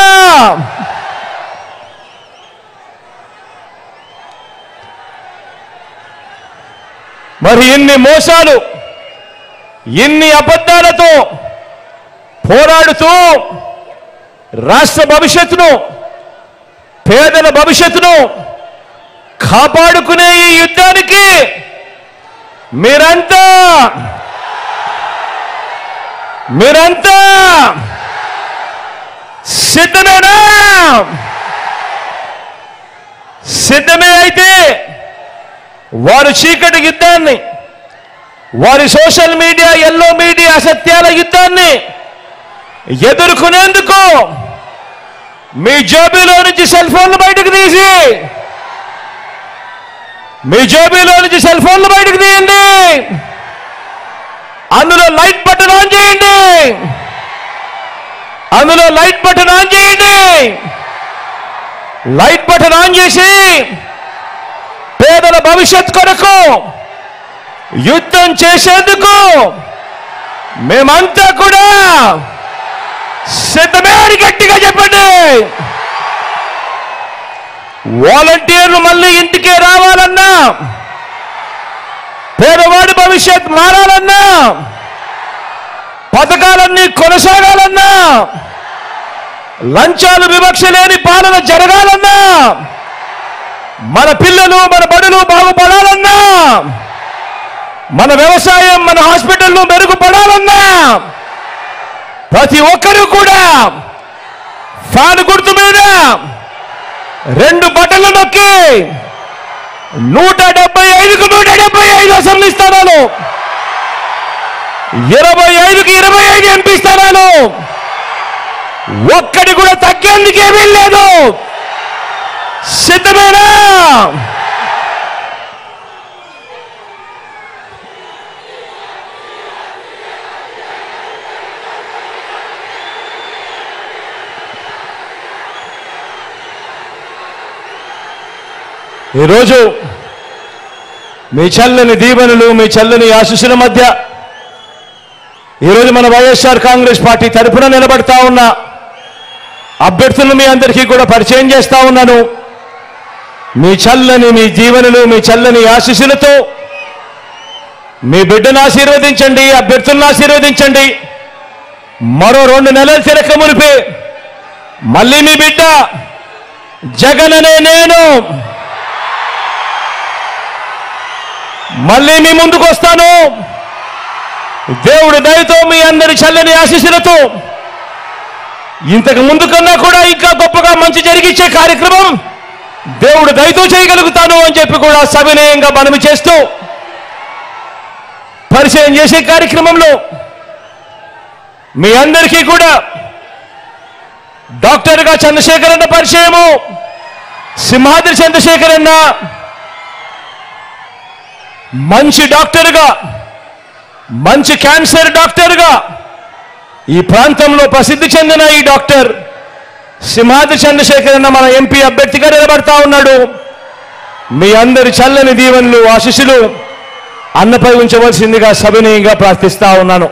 మరి ఇన్ని మోసాలు, ఇన్ని అబద్ధాలతో పోరాడుతూ రాష్ట్ర భవిష్యత్తును, పేదల భవిష్యత్తును కాపాడుకునే ఈ యుద్ధానికి మీరంతా సిద్ధమేనా? సిద్ధమే అయితే వారు చీకటి యుద్ధాన్ని, వారి సోషల్ మీడియా, ఎల్లో మీడియా అసత్యాల యుద్ధాన్ని ఎదుర్కొనేందుకు మీ జేబులో నుంచి సెల్ ఫోన్లు బయటకు తీసి, మీ జేబులో నుంచి సెల్ ఫోన్లు బయటకు తీయండి, అందులో లైట్ బటన్ ఆన్ చేయండి, అందులో లైట్ బటన్ ఆన్ చేయండి. లైట్ బటన్ ఆన్ చేసి పేదల భవిష్యత్ కొరకు యుద్ధం చేసేందుకు మేమంతా కూడా సిద్ధమే అని గట్టిగా చెప్పండి. వాలంటీర్లు మళ్ళీ ఇంటికే రావాలన్నా, పేదవాడి భవిష్యత్ మారాలన్నా, పథకాలన్నీ కొనసాగాలన్నా, లంచాలు వివక్ష లేని పాలన జరగాలన్నా, మన పిల్లలు, మన బడులు బాగుపడాలన్నా, మన వ్యవసాయం, మన హాస్పిటల్లు మెరుగుపడాలన్నా ప్రతి ఒక్కరూ కూడా ఫ్యాన్ గుర్తు మీద 2 బటన్లు నొక్కి 175కు 175 అసెంబ్లీ స్థానాలు, 25కి 25 ఎంపీ స్థానాలు, ఒక్కడి కూడా తగ్గేందుకే వీల్లేదు. సిద్ధమేనా? ఈరోజు మీ చల్లని దీవెనలు, మీ చల్లని ఆశీస్సుల మధ్య ఈరోజు మన వైఎస్ఆర్ కాంగ్రెస్ పార్టీ తరఫున నిలబడతా ఉన్న అభ్యర్థులను మీ అందరికీ కూడా పరిచయం చేస్తా ఉన్నాను. మీ చల్లని, మీ దీవెనలు, మీ చల్లని ఆశీస్సులతో మీ బిడ్డను ఆశీర్వదించండి, అభ్యర్థులను ఆశీర్వదించండి. మరో 2 నెలలు తిరక మునిపి మళ్ళీ మీ బిడ్డ జగన్ అనే నేను మళ్ళీ మీ ముందుకు వస్తాను. దేవుడి దయతో, మీ అందరి చల్లని ఆశీస్సులతో ఇంతకు ముందు కన్నా కూడా ఇంకా గొప్పగా మంచి జరిగించే కార్యక్రమం దేవుడు దయతో చేయగలుగుతాను అని చెప్పి కూడా సవినయంగా మనవి చేస్తూ పరిచయం చేసే కార్యక్రమంలో మీ అందరికీ కూడా డాక్టర్గా చంద్రశేఖర్ అన్న పరిచయము. సింహాద్రి చంద్రశేఖర్ అన్న మంచి డాక్టర్గా, మంచి క్యాన్సర్ డాక్టర్గా ఈ ప్రాంతంలో ప్రసిద్ధి చెందిన ఈ డాక్టర్ సింహాద్రి చంద్రశేఖర్ అన్న మన ఎంపీ అభ్యర్థిగా నిలబడతా ఉన్నాడు. మీ అందరి చల్లని దీవెనలు, ఆశీస్సులు అన్నపై ఉంచవలసిందిగా సవినయంగా ప్రార్థిస్తా ఉన్నాను.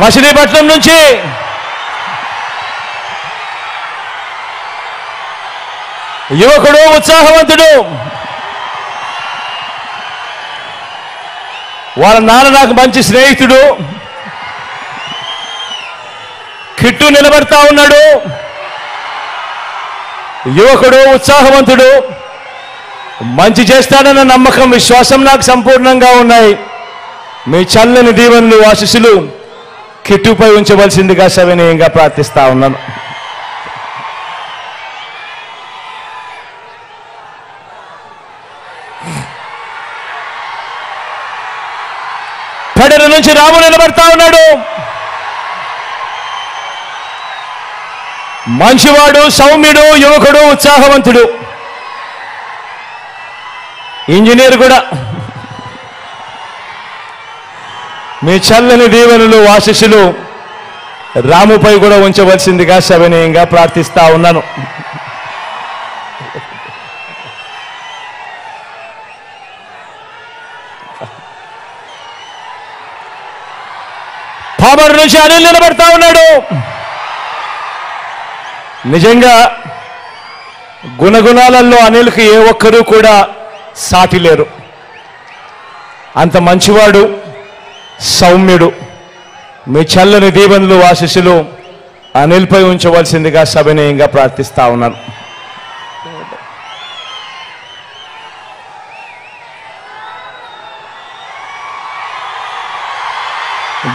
మచిలీపట్నం నుంచి యువకుడు, ఉత్సాహవంతుడు, వాళ్ళ నాన్న నాకు మంచి స్నేహితుడు, కిట్టు నిలబడతా ఉన్నాడు. యువకుడు, ఉత్సాహవంతుడు, మంచి చేస్తాడన్న నమ్మకం, విశ్వాసం నాకు సంపూర్ణంగా ఉన్నాయి. మీ చల్లని దీవెనలు, ఆశీస్సులు కిట్టుపై ఉంచవలసిందిగా సవినయంగా ప్రార్థిస్తా ఉన్నాను. నుంచి రాము నిలబడతా ఉన్నాడు. మంచివాడు, సౌమ్యుడు, యువకుడు, ఉత్సాహవంతుడు, ఇంజనీర్ కూడా. మీ చల్లని దీవెనలు, ఆశీస్సులు రాముపై కూడా ఉంచవలసిందిగా సవినయంగా ప్రార్థిస్తా ఉన్నాను. పామర్ నుంచి అనిల్ నిలబడతా ఉన్నాడు. నిజంగా గుణగుణాలలో అనిల్కి ఏ ఒక్కరూ కూడా సాటి లేరు. అంత మంచివాడు, సౌమ్యుడు. మీ చల్లని దీవెనలు, ఆశీస్సులు అనిల్పై ఉంచవలసిందిగా సవినయంగా ప్రార్థిస్తా ఉన్నాను.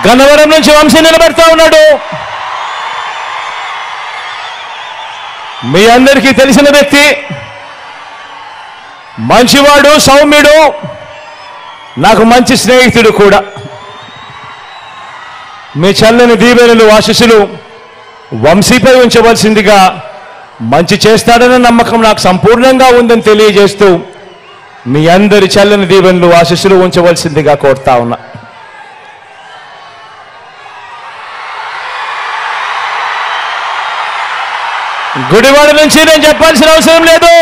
గన్నవరం నుంచి వంశీ నిలబడతా ఉన్నాడు. మీ అందరికీ తెలిసిన వ్యక్తి, మంచివాడు, సౌమ్యుడు, నాకు మంచి స్నేహితుడు కూడా. మీ చల్లని దీవెనలు, ఆశీస్సులు వంశీపై ఉంచవలసిందిగా, మంచి చేస్తాడన్న నమ్మకం నాకు సంపూర్ణంగా ఉందని తెలియజేస్తూ మీ అందరి చల్లని దీవెనలు, ఆశీస్సులు ఉంచవలసిందిగా కోరుతా ఉన్నా. గుడివాడ నుంచి నేను చెప్పాల్సిన అవసరం లేదు.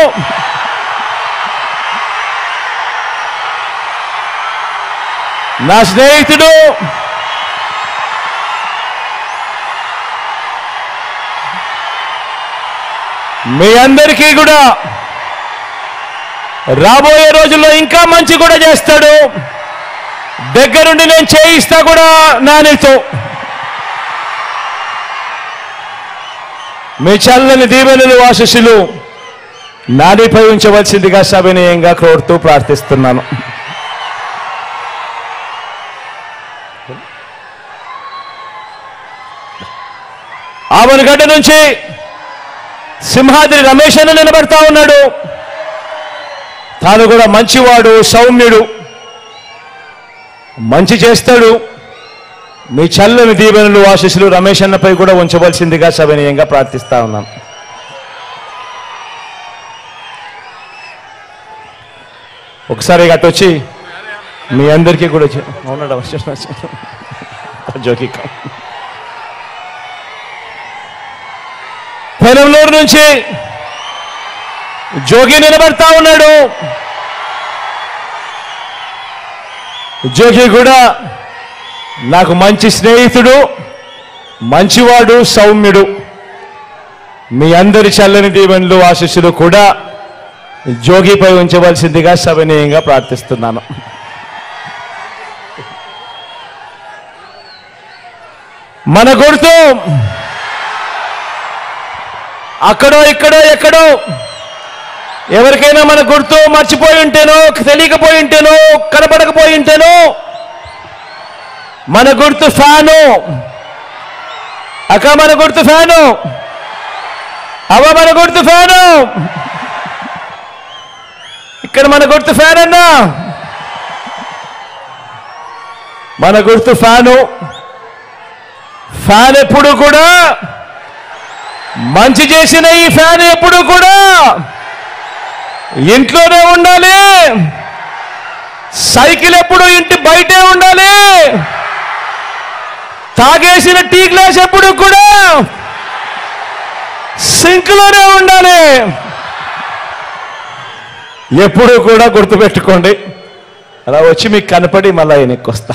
నా స్నేహితుడు, మీ అందరికీ కూడా రాబోయే రోజుల్లో ఇంకా మంచి కూడా చేస్తాడు. దగ్గరుండి నేను చేయిస్తా కూడా నానితో. మీ చల్లని దీవెనలు, ఆశీస్సులు నానిపై ఉంచవలసిందిగా సవినయంగా కోరుతూ ప్రార్థిస్తున్నాను. ఆవనగడ్డ నుంచి సింహాద్రి రమేష్ అన్న నిలబడతా ఉన్నాడు. తాను కూడా మంచివాడు, సౌమ్యుడు, మంచి చేస్తాడు. మీ చల్లని దీవెనలు, ఆశీస్సులు రమేష్ అన్నపై కూడా ఉంచవలసిందిగా సవినయంగా ప్రార్థిస్తా ఉన్నాను. ఒకసారి అటొచ్చి మీ అందరికీ కూడా అవునాడు జోకి. పెనంలూరు నుంచి జోగి నిలబడతా ఉన్నాడు. జోగి కూడా నాకు మంచి స్నేహితుడు, మంచివాడు, సౌమ్యుడు. మీ అందరి చల్లని దీవెనలు, ఆశీస్సులు కూడా జోగిపై ఉంచవలసిందిగా సవినయంగా ప్రార్థిస్తున్నాను. మన గుర్తు అక్కడో ఇక్కడో ఎక్కడో ఎవరికైనా మన గుర్తు మర్చిపోయి ఉంటేనో, తెలియకపోయి ఉంటేనో, కనపడకపోయి ఉంటేనో, మన గుర్తు ఫ్యాను. అక్క మన గుర్తు ఫ్యాను, అవ్వ మన గుర్తు ఫ్యాను, ఇక్కడ మన గుర్తు ఫ్యాన్ అన్నా. మన గుర్తు ఫ్యాను. ఫ్యాన్ ఎప్పుడు కూడా మంచి చేసిన ఈ ఫ్యాన్ ఎప్పుడు కూడా ఇంట్లోనే ఉండాలి. సైకిల్ ఎప్పుడు ఇంటి బయటే ఉండాలి. తాగేసిన టీ గ్లాస్ ఎప్పుడు కూడా సింక్లోనే ఉండాలి. ఎప్పుడు కూడా గుర్తుపెట్టుకోండి. అలా వచ్చి మీకు కనపడి మళ్ళీ వెనక్కి వస్తా.